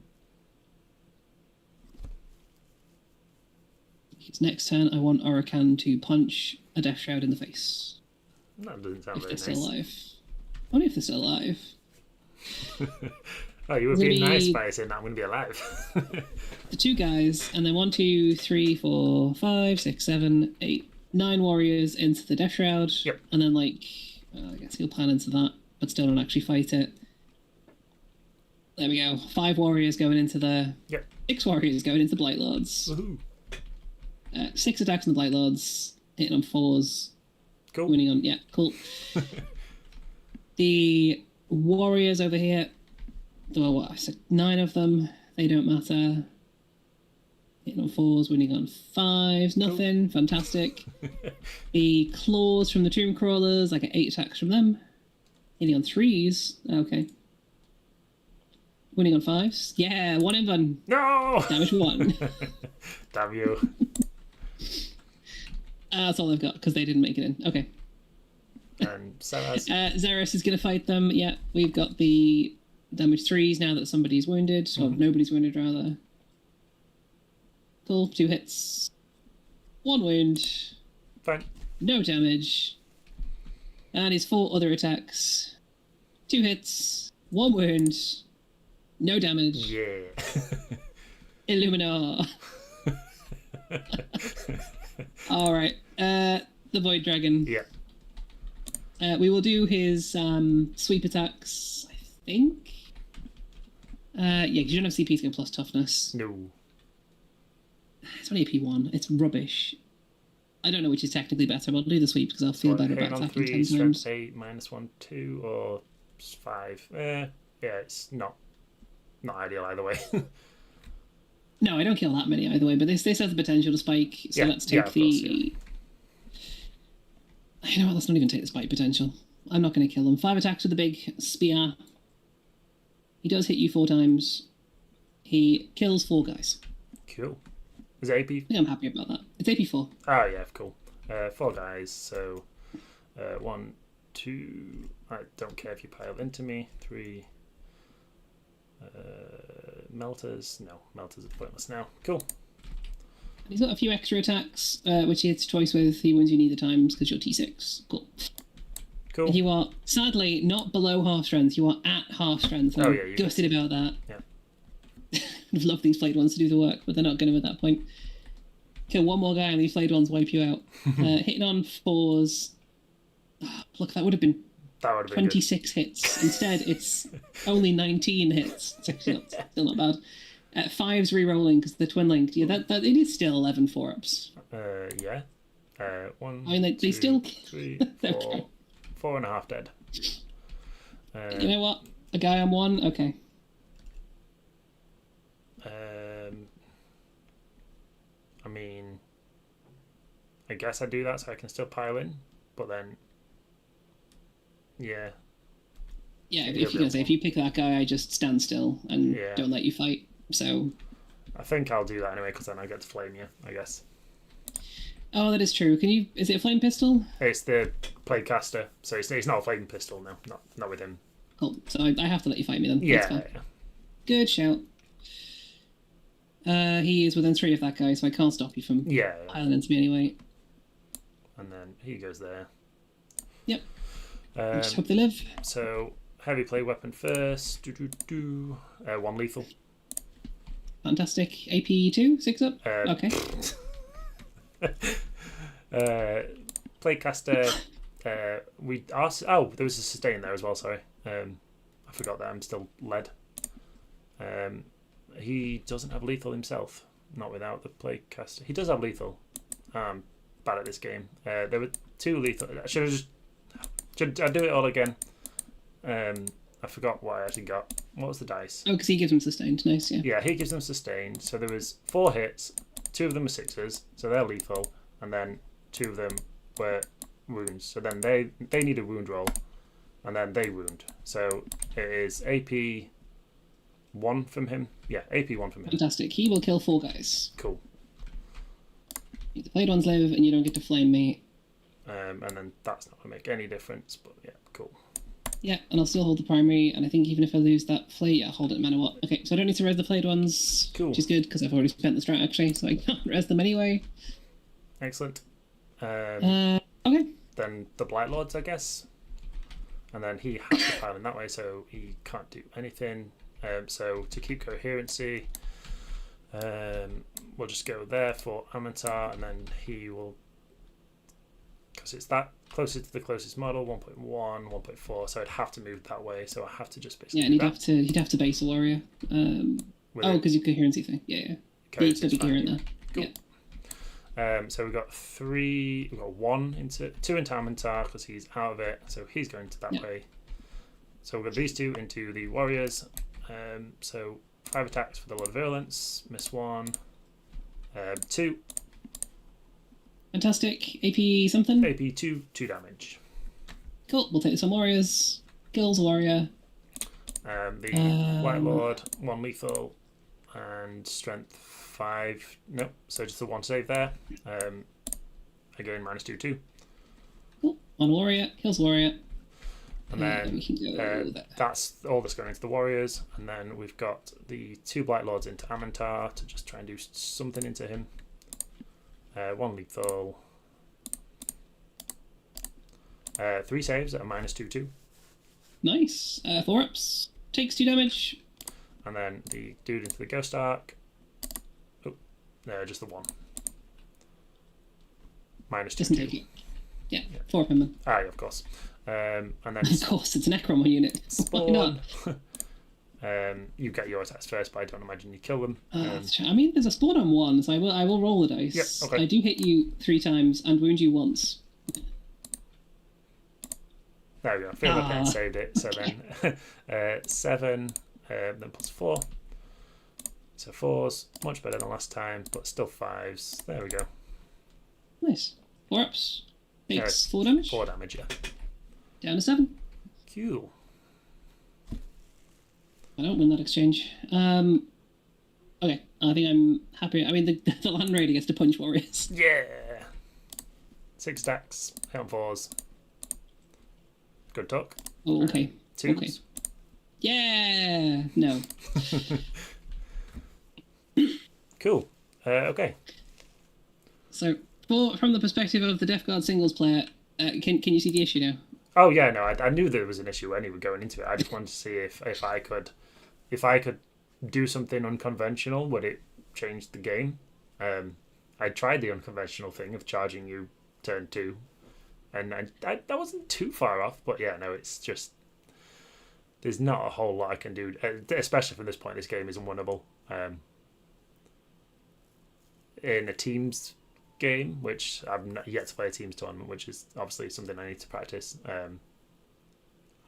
His next turn, I want Orakan to punch a Death Shroud in the face. That doesn't sound If very they're nice. still alive. Only if they're still alive. Oh, you were being nice by saying that I'm going to be alive. The 2 guys, and then 1, 2, 3, 4, 5, 6, 7, 8, 9 warriors into the Death Shroud. Yep. And then, I guess he'll plan into that, but still don't actually fight it. There we go. 5 warriors going into the... Yep. 6 warriors going into Blight Lords. Woohoo. 6 attacks on the Blight Lords, hitting on 4s. Cool. Winning on... Yeah, cool. The warriors over here... There were, what, 9 of them. They don't matter. Hitting on 4s, winning on 5s. Nothing. Cool. Fantastic. The claws from the Tomb Crawlers, I get 8 attacks from them. Hitting on 3s. Okay. Winning on 5s. Yeah, 1 invuln. No! Damage 1. Damn you. That's all I've got, because they didn't make it in. Okay. And Zeras. Zeros is going to fight them. Yeah, we've got the damage 3s now that somebody's wounded. Or nobody's wounded, rather. Cool. 2 hits. 1 wound. Fine. No damage. And his 4 other attacks. 2 hits. 1 wound. No damage. Yeah. Illuminar. All right. The Void Dragon. Yeah. We will do his sweep attacks, I think. Yeah, because you don't have CP to go plus toughness. No. It's only AP1. It's rubbish. I don't know which is technically better, but I'll do the sweep because I'll feel better about attacking 10 times. 8, -1, 2, or 5. Yeah, it's not ideal either way. No, I don't kill that many either way, but this has the potential to spike, so let's take the... Course, yeah. You know what, let's not even take the spike potential. I'm not going to kill him. 5 attacks with the big spear. He does hit you 4 times. He kills 4 guys. Cool. Is it AP? I think I'm happy about that. It's AP4. Oh, yeah, cool. 4 guys, so 1, 2... I don't care if you pile into me. 3... melters. No, melters are pointless now. Cool. He's got a few extra attacks, which he hits twice with. He wounds you neither times because you're T6. Cool. Cool. And you are, sadly, not below half strength. You are at half strength. I'm gutted about that. Yeah. I'd love these flayed ones to do the work, but they're not going to at that point. Kill one more guy and these flayed ones wipe you out. Hitting on 4s. Oh, look, that would have been 26 hits. Instead, it's only 19 hits. It's actually still not bad. 5's re-rolling because they're twin linked. Yeah, that it is still 11 4-ups. Yeah. 1. I mean, they 2, still 3, 4, 4.5 dead. You know what? A guy on 1. Okay. I mean, I guess I do that so I can still pile in, but then, yeah. Yeah, if you're gonna say if you pick that guy, I just stand still and don't let you fight. So. I think I'll do that anyway because then I get to flame you, I guess. Oh, that is true. Can you? Is it a flame pistol? It's the plague caster, so it's not a flame pistol. No, not with him. Cool. So I have to let you fight me then. Yeah. Good shout. He is within 3 of that guy, so I can't stop you from piling into me anyway. And then he goes there. Yep. Just hope they live. So heavy play weapon first. 1 lethal. Fantastic. AP2, 6 up. Okay. Plague caster. There was a sustain there as well. Sorry, I forgot that I'm still led. He doesn't have lethal himself. Not without the plague caster. He does have lethal. Bad at this game. There were 2 lethal. Should I do it all again? I forgot what I actually got. What was the dice? Oh, because he gives them sustained. Nice, yeah. Yeah, he gives them sustained. So there was 4 hits. 2 of them were 6s, so they're lethal, and then 2 of them were wounds. So then they need a wound roll, and then they wound. So it is AP 1 from him. Yeah, AP 1 from him. Fantastic. He will kill 4 guys. Cool. The played ones live, and you don't get to flame me. And then that's not going to make any difference, but yeah, cool. Yeah, and I'll still hold the primary, and I think even if I lose that flay, I'll hold it no matter what. Okay, so I don't need to res the played ones, cool. Which is good, because I've already spent the strat, actually, so I can't res them anyway. Excellent. Okay. Then the Blight Lords, I guess. And then he has to pile in that way, so he can't do anything. So to keep coherency, we'll just go there for Amantar, and then he will... Because it's that closer to the closest model, 1.1, 1.4, so I'd have to move that way, so I have to just basically and he'd have to base a warrior. Because your coherency thing. Yeah. He's going to be coherent there. Cool. Yeah. So we've got 2 into Amantar because he's out of it, so he's going to that way. So we've got these 2 into the warriors. So 5 attacks for the Lord of Virulence, miss 1, 2. Fantastic. AP something? AP 2 damage. Cool. We'll take this on warriors. Kills warrior. The White Lord, 1 lethal, and strength 5. Nope. So just the 1 save there. Again, -2. Cool. On warrior. Kills warrior. And then we can go that's all that's going into the warriors. And then we've got the 2 Blight Lords into Amantar to just try and do something into him. 1 lethal. 3 saves at a -2/2. Nice. 4 ups. Takes 2 damage. And then the dude into the Ghost Arc. Oh, no, just the 1. -2. Doesn't take it. Yeah, 4 of them. Ah, yeah, of course. And then Of course, it's a Necron unit. Why not? You get your attacks first, but I don't imagine you kill them. I mean, there's a spawn on 1, so I will roll the dice. Yep, okay. I do hit you 3 times and wound you once. There we go. I feel like I saved it. So then 7, then plus 4. So 4s, much better than last time, but still 5s. There we go. Nice. 4 ups. Makes 4 damage. 4 damage, yeah. Down to 7. Cool. I don't win that exchange. Okay, I think I'm happy. I mean, the Land Raider gets to punch warriors. Yeah. 6 stacks, hit on 4s. Good talk. Oh, okay. 2s. Okay. Yeah. No. Cool. Okay. So, from the perspective of the Death Guard singles player, can you see the issue now? Oh yeah, no, I knew there was an issue anyway going into it. I just wanted to see if I could do something unconventional, would it change the game? I tried the unconventional thing of charging you turn 2, and I that wasn't too far off. But yeah, no, it's just there's not a whole lot I can do, especially from this point. This game is unwinnable. In a teams game, which I've not yet to play a teams tournament, which is obviously something I need to practice.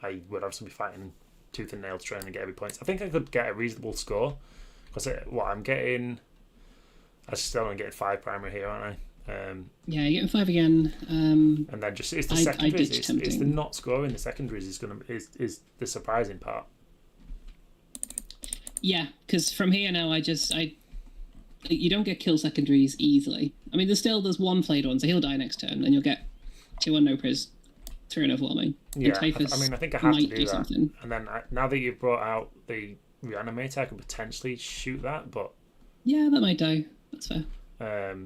I would obviously be fighting tooth and nail to try and get every point. I think I could get a reasonable score because what I'm getting, I still only get 5 primary here, aren't I? Yeah, you're getting 5 again. And then just it's the secondaries. It's the not scoring the secondaries is the surprising part. Yeah, because from here now, you don't get kill secondaries easily. I mean, there's 1 flayed one, so he'll die next turn, and you'll get 2 on no pris, 3 on overwhelming. Yeah, I mean, I think I have to do that. Something. And then now that you've brought out the reanimator, I can potentially shoot that, but yeah, that might die. That's fair. But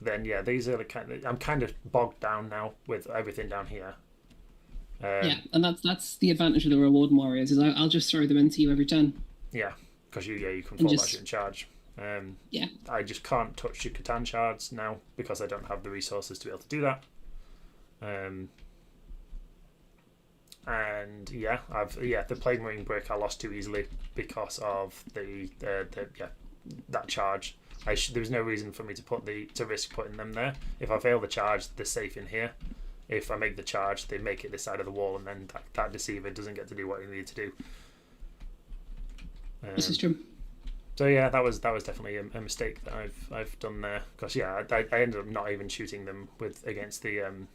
then yeah, these are I'm kind of bogged down now with everything down here. Yeah, and that's the advantage of the reward warriors is I'll just throw them into you every turn. Yeah, because you can fall back in charge. Yeah. I just can't touch your Catan shards now because I don't have the resources to be able to do that. And yeah, the Plague Marine brick I lost too easily because of that charge. There was no reason for me to risk putting them there. If I fail the charge, they're safe in here. If I make the charge, they make it this side of the wall, and then that deceiver doesn't get to do what he needs to do. This is true. So yeah, that was definitely a mistake that I've done there. Because yeah, I ended up not even shooting them against the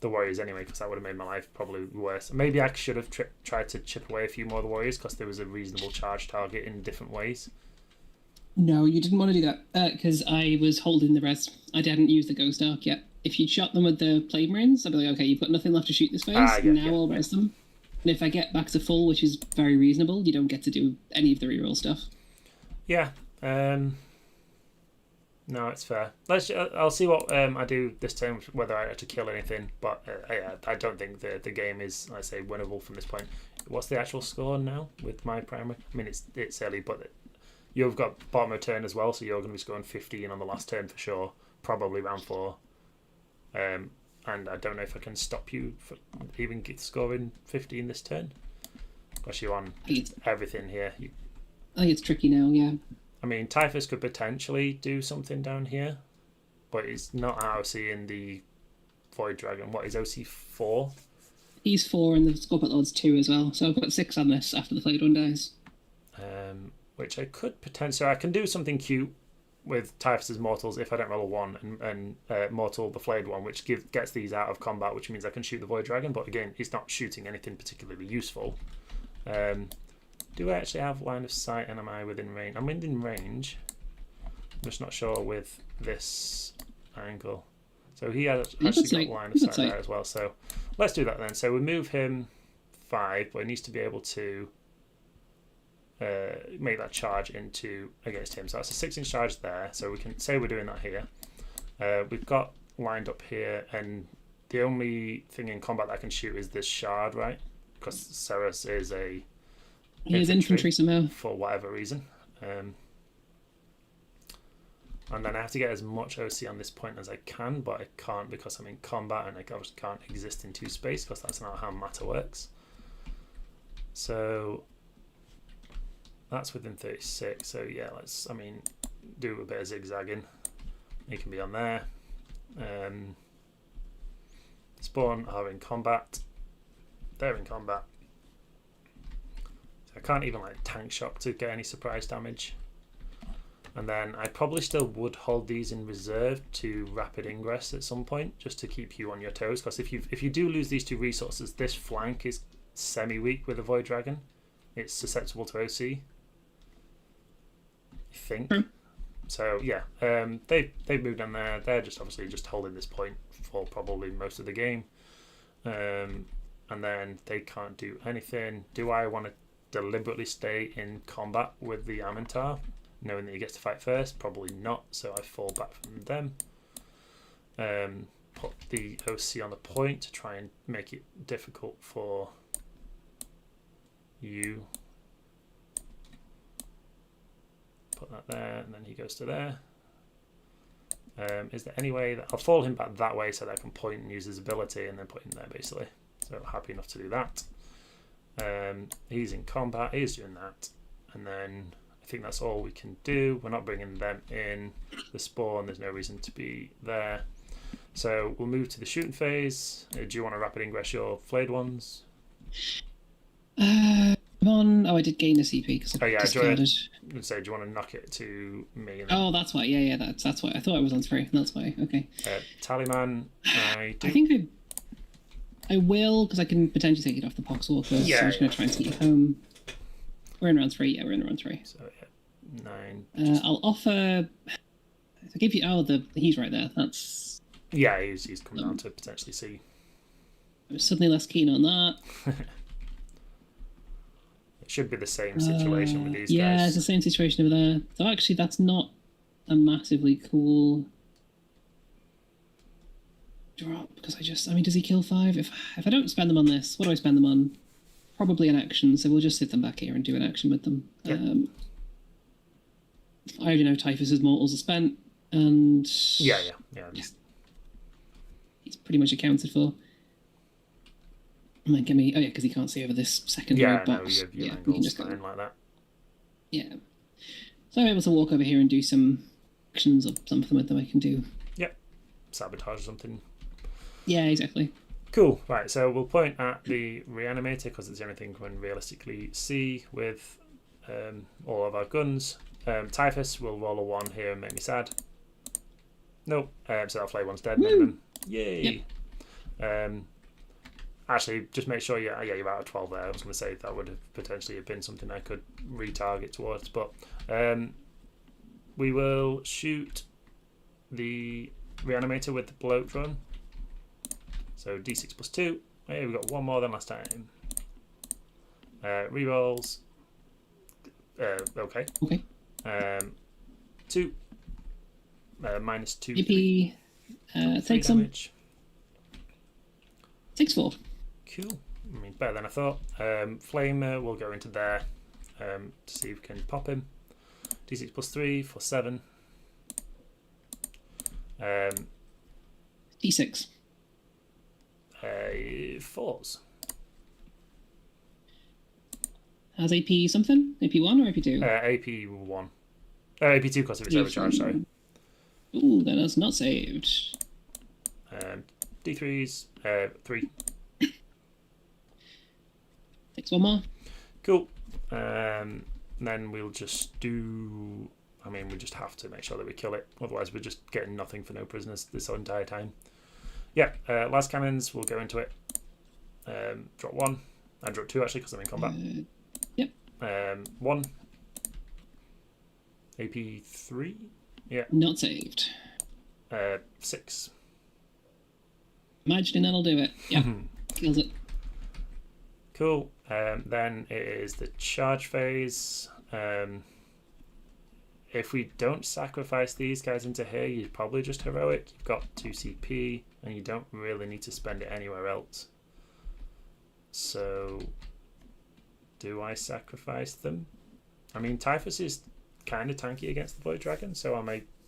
warriors anyway, because that would have made my life probably worse. Maybe I should have tried to chip away a few more of the warriors because there was a reasonable charge target in different ways. No, you didn't want to do that because I was holding the res. I didn't use the Ghost Arc yet. If you'd shot them with the Plague Marines, I'd be like, okay, you've got nothing left to shoot this phase. I'll res them. And if I get back to full, which is very reasonable, you don't get to do any of the reroll stuff. Yeah. No, it's fair. I'll see what I do this time, whether I have to kill anything. But I don't think the game is, I say, winnable from this point. What's the actual score now with my primary? I mean, it's early, but you've got bottom of turn as well, so you're going to be scoring 15 on the last turn for sure, probably round 4. And I don't know if I can stop you from even scoring 15 this turn. Because you're on everything here. I think it's tricky now, yeah. I mean, Typhus could potentially do something down here, but it's not how I see in the Void Dragon. What is OC 4? He's 4 and the Scorpion Lord's 2 as well, so I've got 6 on this after the Flayed one dies. Which I could potentially... I can do something cute with Typhus's Mortals if I don't roll a 1 and Mortal the Flayed one, which gets these out of combat, which means I can shoot the Void Dragon, but again, it's not shooting anything particularly useful. Do I actually have line of sight and am I within range? I'm within range. I'm just not sure with this angle. So he has actually got line of sight there as well. So let's do that then. So we move him 5, but he needs to be able to make that charge against him. So that's a 6-inch charge there. So we can say we're doing that here. We've got lined up here, and the only thing in combat that I can shoot is this shard, right? Because Ceres is a He is infantry somehow. For whatever reason. And then I have to get as much OC on this point as I can, but I can't because I'm in combat and I obviously can't exist in 2 space because that's not how matter works. So that's within 36. So yeah, let's, do a bit of zigzagging. He can be on there. Spawn are in combat. They're in combat. So I can't even tank shock to get any surprise damage. And then I probably still would hold these in reserve to rapid ingress at some point, just to keep you on your toes. Because if you do lose these 2 resources, this flank is semi-weak with a Void Dragon. It's susceptible to OC, I think. So yeah, they've moved on there. They're just obviously just holding this point for probably most of the game. And then they can't do anything. Do I want to deliberately stay in combat with the Amintar, knowing that he gets to fight first? Probably not, so I fall back from them. Put the OC on the point to try and make it difficult for you. Put that there, and then he goes to there. Is there any way that I'll fall him back that way so that I can point and use his ability and then put him there basically? So happy enough to do that. He's in combat, he's doing that, and then I think that's all we can do. We're not bringing them in. The spawn, there's no reason to be there. So we'll move to the shooting phase. Do you want to rapid ingress your flayed ones? I'm on. Oh, I did gain a CP because I discarded. Do you want to knock it to me? Oh, that's why. Yeah, that's why. I thought I was on 3. That's why. Okay. Tallyman, I think I will, because I can potentially take it off the Poxwalker. Yeah, so I'm just going to try and sneak home. We're in round 3. Yeah, we're in round 3. So yeah, 9. I'll offer. I give you. Oh, he's right there. That's. Yeah, he's come down to potentially see. I'm suddenly less keen on that. It should be the same situation with these guys. Yeah, it's the same situation over there. So actually, that's not a massively cool drop, because does he kill 5? If I don't spend them on this, what do I spend them on? Probably an action, so we'll just sit them back here and do an action with them. Yep. I already know Typhus's mortals are spent, and yeah. He's pretty much accounted for. Might get me. Oh yeah, because he can't see over this second box. Your angle's just fine like that. Yeah. So I'm able to walk over here and do some actions or something with them I can do. Yep. Sabotage something. Yeah, exactly. Cool. Right, so we'll point at the reanimator because it's the only thing we can realistically see with all of our guns. Typhus will roll a 1 here and make me sad. Nope. So that flay one's dead. Minimum. Yay. Yep. Actually, just make sure you're out of 12 there. I was going to say that would have potentially have been something I could retarget towards, but we will shoot the reanimator with the bloat run. So d6 plus 2. Hey, we've got 1 more than last time. Rerolls. Okay. 2. Minus 2. Yippee. Take some damage. 6-4. Cool. Better than I thought. Flamer will go into there to see if we can pop him. D6 plus 3 for 7. D6. 4s. Has AP something? AP1 or AP2? AP1. AP2 because of its overcharge, sorry. Ooh, then that's not saved. D3s, 3. Takes 1 more. Cool. Then we'll just do... we just have to make sure that we kill it. Otherwise, we're just getting nothing for no prisoners this entire time. Yeah, last cannons, we'll go into it. Drop 1. And drop 2, actually, because I'm in combat. Yep. 1. AP 3. Yeah. Not saved. 6. Imagining that'll do it. Yeah. Kills it. Cool. Then it is the charge phase. If we don't sacrifice these guys into here, you're probably just heroic. You've got 2 CP, and you don't really need to spend it anywhere else. So, do I sacrifice them? I mean, Typhus is kind of tanky against the Void Dragon, so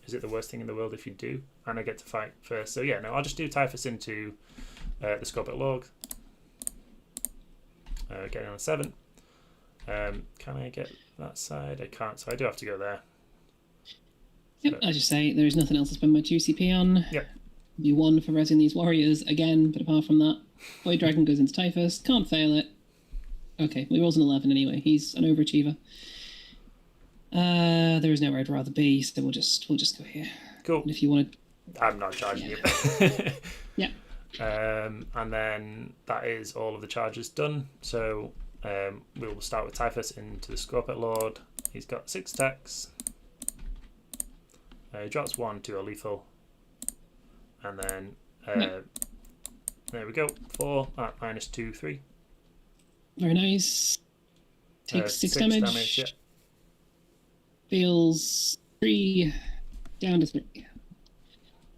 is it the worst thing in the world if you do? And I get to fight first. So yeah, no, I'll just do Typhus into the Scorpic Lord. Getting on a 7. Can I get that side? I can't, so I do have to go there. Yep, as you say, there is nothing else to spend my 2 CP on. Yep. You won for resing these warriors again, but apart from that, Void Dragon goes into Typhus, can't fail it. Okay, we rolls an 11 anyway. He's an overachiever. There is nowhere I'd rather be, so we'll just go here. Cool. And if you want to, I'm not charging you. yeah. And then that is all of the charges done. So we'll start with Typhus into the Scorpic Lord. He's got 6 attacks. He drops 1 to a lethal. And then there we go. 4 at -2, 3. Very nice. Takes 6 damage. Yeah. Feels 3 down to 3.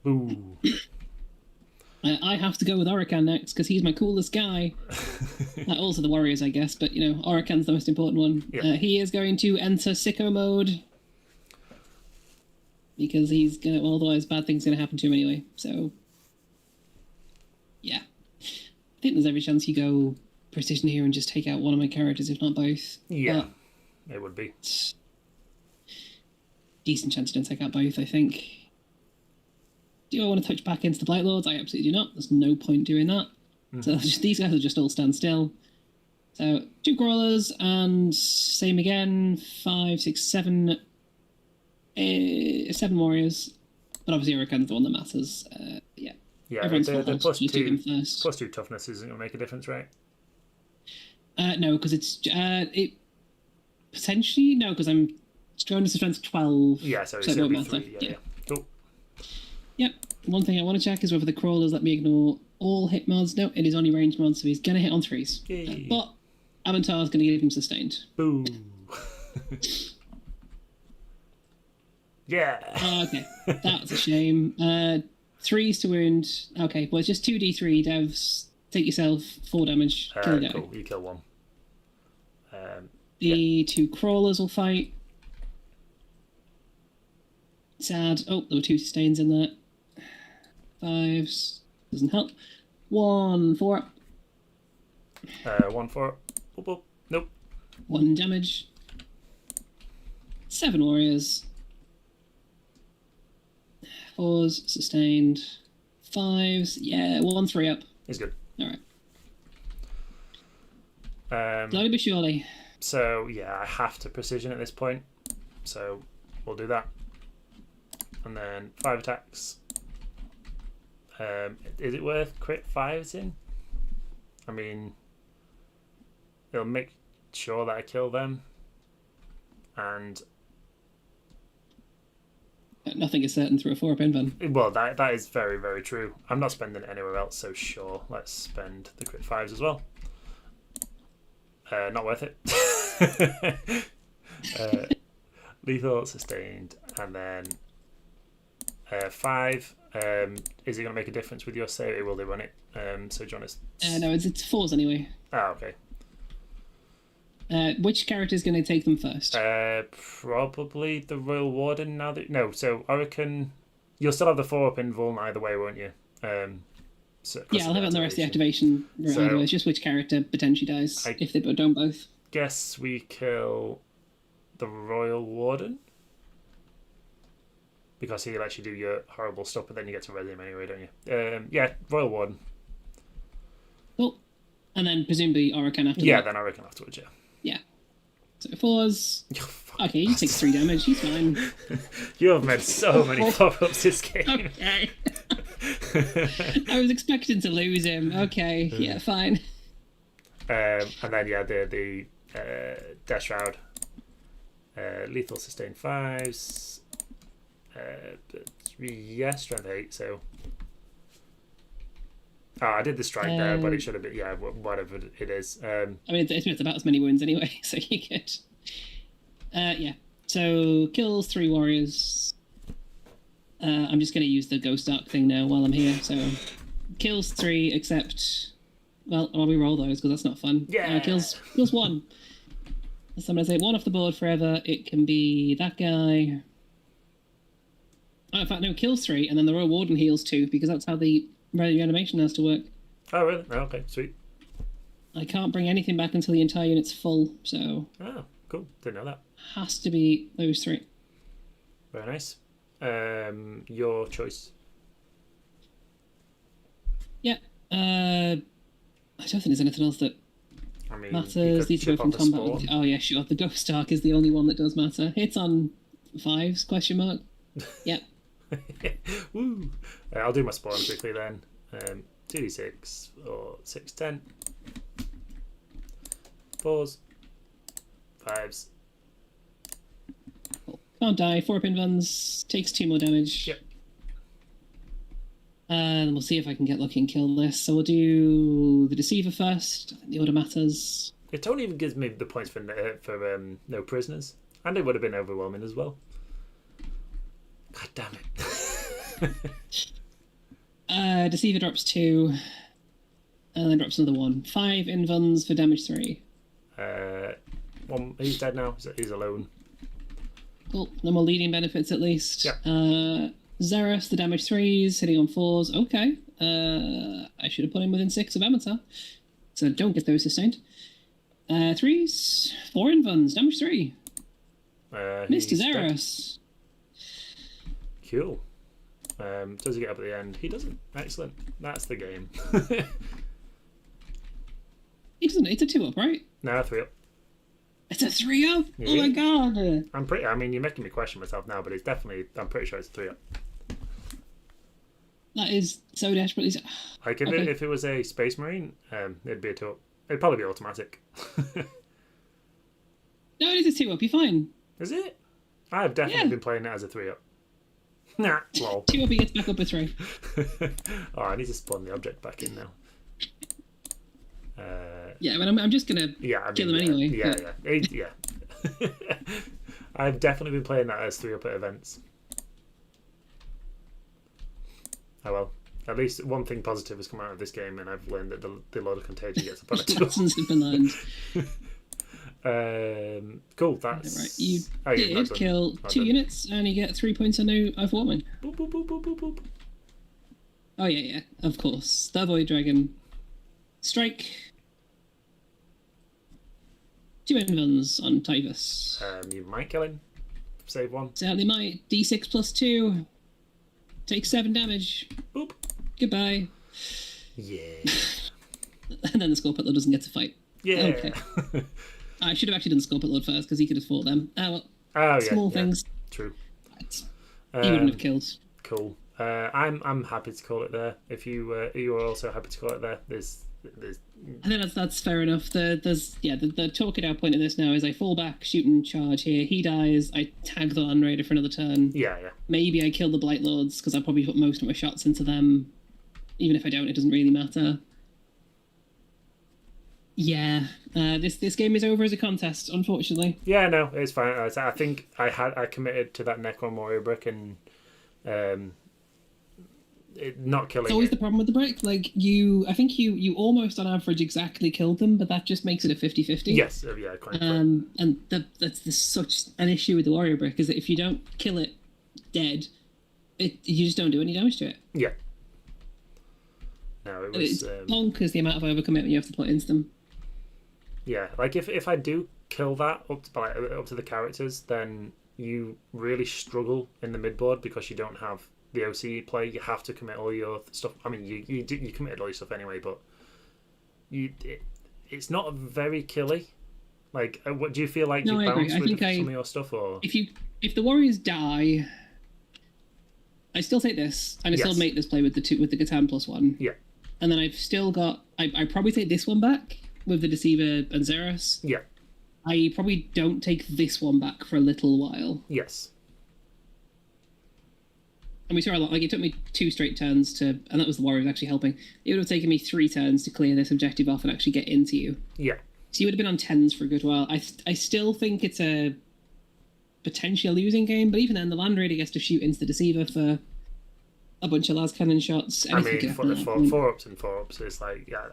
Ooh. I have to go with Orican next because he's my coolest guy. Also the warriors, I guess, but you know, Orican's the most important one. Yeah. He is going to enter sicko mode because he's gonna. Well, otherwise, bad things are gonna happen to him anyway. So, yeah, I think there's every chance you go precision here and just take out one of my characters, if not both. Yeah, it would be decent chance you don't take out both. I think. Do I want to touch back into the Blight Lords? I absolutely do not. There's no point doing that. So these guys will just all stand still. So 2 crawlers and same again. 5, 6, 7, 7 warriors. But obviously Orican's the one that matters. Yeah. Yeah, everyone's the +2 toughness isn't going to make a difference, right? No, because it's it potentially no, because I'm going to strength 12. Yeah, so it won't matter. 3, yeah. Cool. Yep. One thing I want to check is whether the crawlers let me ignore all hit mods. No, it is only ranged mods, so he's going to hit on 3s. But Avantar's going to give him sustained. Boo. Yeah. Okay, that's a shame. 3s to wound. Okay, well, it's just 2d3 devs. Take yourself 4 damage. Kill the guy. Cool, you kill 1. The 2 crawlers will fight. Sad. Oh, there were 2 sustains in there. 5s. Doesn't help. 1 4. 1 4. Boop, boop. Nope. 1 damage. 7 warriors. 4s sustained. 5s. Yeah, 1 3 up. He's good. Alright. Slowly but surely. So, yeah, I have to precision at this point. So, we'll do that. And then 5 attacks. Is it worth crit 5s in? I mean, it'll make sure that I kill them. And nothing is certain through a 4-up invuln. well, that is very, very true. I'm not spending it anywhere else, so sure, let's spend the crit 5s as well. Not worth it. Lethal, sustained, and then 5. Is it going to make a difference with your save? It will do, won't it? So do you want to... no, it's 4s anyway. Ah, okay. Which character is going to take them first? Probably the Royal Warden now that... No, so Orican... You'll still have the 4-up invuln either way, won't you? Yeah, I'll have it on the rest of the activation. So, either way. It's just which character potentially dies, if they don't both. Guess we kill the Royal Warden? Because he lets you do your horrible stuff, but then you get to res him anyway, don't you? Yeah, Royal Warden. Cool. And then presumably Orican after that. Yeah, then Orican afterwards, yeah. Yeah. So 4s. Okay, he takes 3 damage. He's fine. You have made so many 4-ups this game. Okay. I was expecting to lose him. Okay, yeah, fine. And then, yeah, the Death Shroud. Lethal sustain 5s. Yeah, strength 8, so... Oh, I did the strike there, but it should have been... Yeah, whatever it is. I mean, it's about as many wounds anyway, so you could... yeah, so kills 3 warriors. I'm just going to use the Ghost Arc thing now while I'm here, so... Kills 3, except... Well, we roll those, because that's not fun. Yeah! Kills 1. So I'm going to say 1 off the board forever. It can be that guy. Oh, in fact, no, kills 3, and then the Royal Warden heals 2, because that's how the reanimation has to work. Oh, really? Oh, okay, sweet. I can't bring anything back until the entire unit's full, so... Oh, cool. Didn't know that. Has to be those 3. Very nice. Your choice. Yeah. I don't think there's anything else that matters. These go from combat. Oh yeah, sure. The Ghost Arc is the only one that does matter. Hits on 5s? Question mark. Yep. Woo! I'll do my spawn quickly then. 2d6 or 6, 10. 4s. 5s. Cool. Can't die. 4 pin guns. Takes 2 more damage. Yep. And we'll see if I can get lucky and kill this. So we'll do the Deceiver first. I think the order matters. It only even gives me the points for no prisoners. And it would have been overwhelming as well. God damn it. Deceiver drops 2. And then drops another 1. 5 invuns for damage 3. He's dead now. He's alone. Cool. No more leading benefits at least. Yeah. Xeros, the damage 3s, hitting on 4s. Okay. I should have put him within 6 of Amateur. So don't get those sustained. 3s, 4 invuns, damage 3. Mr. Xeros. Cool. Does he get up at the end? He doesn't. Excellent. That's the game. He doesn't. It's a 2-up, right? No, 3-up. It's a 3-up? Yeah. Oh my god. I mean, you're making me question myself now, but it's definitely... I'm pretty sure it's a 3-up. That is so desperately... Like, if it was a Space Marine, it'd be a 2-up. It'd probably be automatic. No, it is a 2-up. You're fine. Is it? I have definitely been playing it as a 3-up. Nah, lol. 2-up, he gets back up a 3. Oh, I need to spawn the object back in now. Yeah, but I'm just gonna kill him anyway. Yeah. I've definitely been playing that as 3-up at events. Oh well. At least one thing positive has come out of this game, and I've learned that the Lord of Contagion gets upon it. Lessons have been learned. Cool. That's right. You did kill 2 units, and you get 3 points on overwhelming. Boop, boop, boop, boop, boop, boop. Oh yeah, of course. The Void Dragon. Strike. 2 invuns on Tyvus. You might kill him. Save 1. Certainly might. D6 plus 2. Take 7 damage. Boop. Goodbye. Yeah. And then the Scorpit Lord doesn't get to fight. Yeah. Okay. I should have actually done the Scorpit Lord first, because he could have fought them. Well. Oh, small things. True. He wouldn't have killed. Cool. I'm happy to call it there. If you are also happy to call it there, there's I think that's fair enough. The talk it out point of this now is I fall back, shoot and charge here. He dies. I tag the Land Raider for another turn. Yeah. Maybe I kill the Blight Lords because I probably put most of my shots into them. Even if I don't, it doesn't really matter. Yeah, this game is over as a contest, unfortunately. Yeah, no, it's fine. I think I committed to that Necron Warrior brick and not killing. It's always the problem with the brick. Like I think you almost on average exactly killed them, but that just makes it a 50-50. Yes, yeah, quite. And that's such an issue with the Warrior brick is that if you don't kill it dead, you just don't do any damage to it. Yeah. No, it was. It's bonkers the amount of overcommitment you have to put into them. Yeah, like if I do kill that up to the characters, then you really struggle in the midboard because you don't have the OC play. You have to commit all your stuff. I mean, you committed all your stuff anyway, but it's not very killy. Like, what do you feel like? No, you I agree. bounce with some of your stuff, or if the Warriors die, I still take this, and I still make this play with the Catan +1. Yeah, and then I've still got. I probably take this one back with the Deceiver and Xeros. Yeah, I probably don't take this one back for a little while. Yes. And we saw a lot. Like, it took me 2 straight turns to, and that was the Warriors actually helping. It would have taken me 3 turns to clear this objective off and actually get into you. Yeah. So you would have been on 10s for a good while. I still think it's a potential losing game, but even then, the Land Raider gets to shoot into the Deceiver for a bunch of las cannon shots. I mean, 4-ups and 4-ups. It's like, yeah,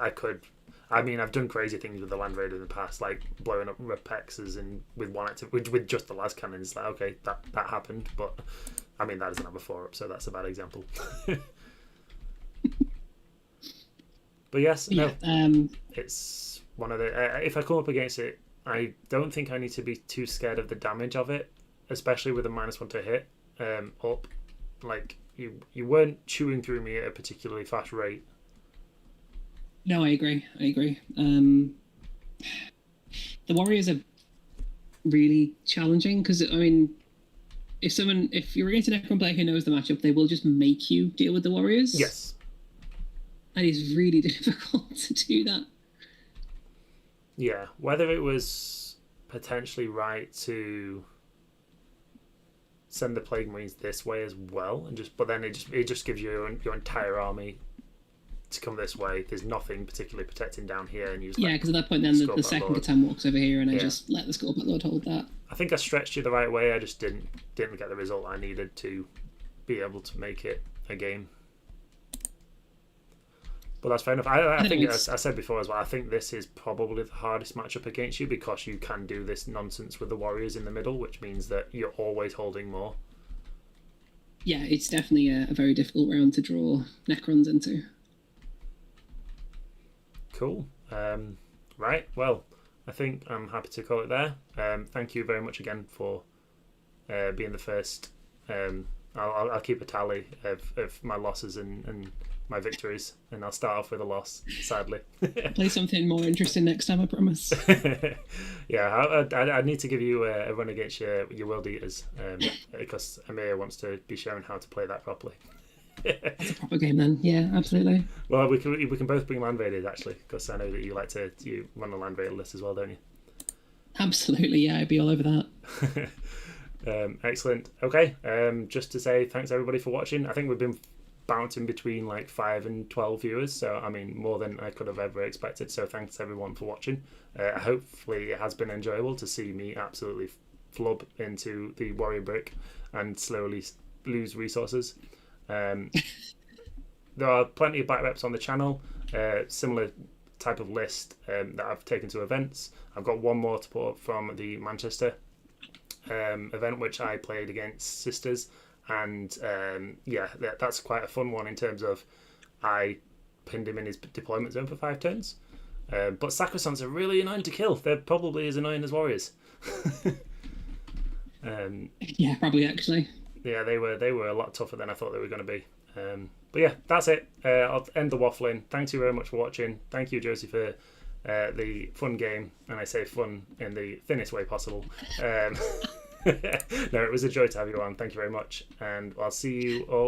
I mean, I've done crazy things with the Land Raider in the past, like blowing up Repexes and with one active, with just the las cannon. It's like, okay, that happened, but I mean that doesn't have a 4-up, so that's a bad example. But yes, no, it's one of the. If I come up against it, I don't think I need to be too scared of the damage of it, especially with a -1 to hit up. Like you weren't chewing through me at a particularly fast rate. No, I agree. The warriors are really challenging because, I mean, if you're against a Necron player who knows the matchup, they will just make you deal with the warriors. Yes. And it's really difficult to do that. Yeah, whether it was potentially right to send the Plague Marines this way as well, but then it just gives you your entire army to come this way. There's nothing particularly protecting down here, and you just because at that point, then the second Catan walks over here, and I just let the Scorpion Lord hold that. I think I stretched you the right way. I just didn't get the result I needed to be able to make it a game. But that's fair enough. I think, as I said before as well, I think this is probably the hardest matchup against you because you can do this nonsense with the warriors in the middle, which means that you're always holding more. Yeah, it's definitely a very difficult round to draw Necrons into. Cool. Right, well, I think I'm happy to call it there. Thank you very much again for being the first. I'll keep a tally of my losses and my victories, and I'll start off with a loss, sadly. I'll play something more interesting next time, I promise. Yeah, I need to give you a run against your World Eaters, because Amir wants to be shown how to play that properly. It's a proper game then, yeah, absolutely. Well, we can both bring Land Raiders, actually, because I know that you run a Land Raider list as well, don't you? Absolutely, yeah, I'd be all over that. Excellent. Okay, just to say thanks everybody for watching. I think we've been bouncing between like 5 and 12 viewers, so I mean more than I could have ever expected, so thanks everyone for watching. Hopefully it has been enjoyable to see me absolutely flub into the warrior brick and slowly lose resources. There are plenty of back reps on the channel, similar type of list that I've taken to events. I've got one more to put up from the Manchester event, which I played against Sisters, and that's quite a fun one in terms of I pinned him in his deployment zone for 5 turns. But Sacrosants are really annoying to kill. They're probably as annoying as warriors. Yeah, probably actually. Yeah, they were a lot tougher than I thought they were going to be. But yeah, that's it. I'll end the waffling. Thanks you very much for watching. Thank you, Josie, for the fun game, and I say fun in the thinnest way possible. No, it was a joy to have you on. Thank you very much, and I'll see you all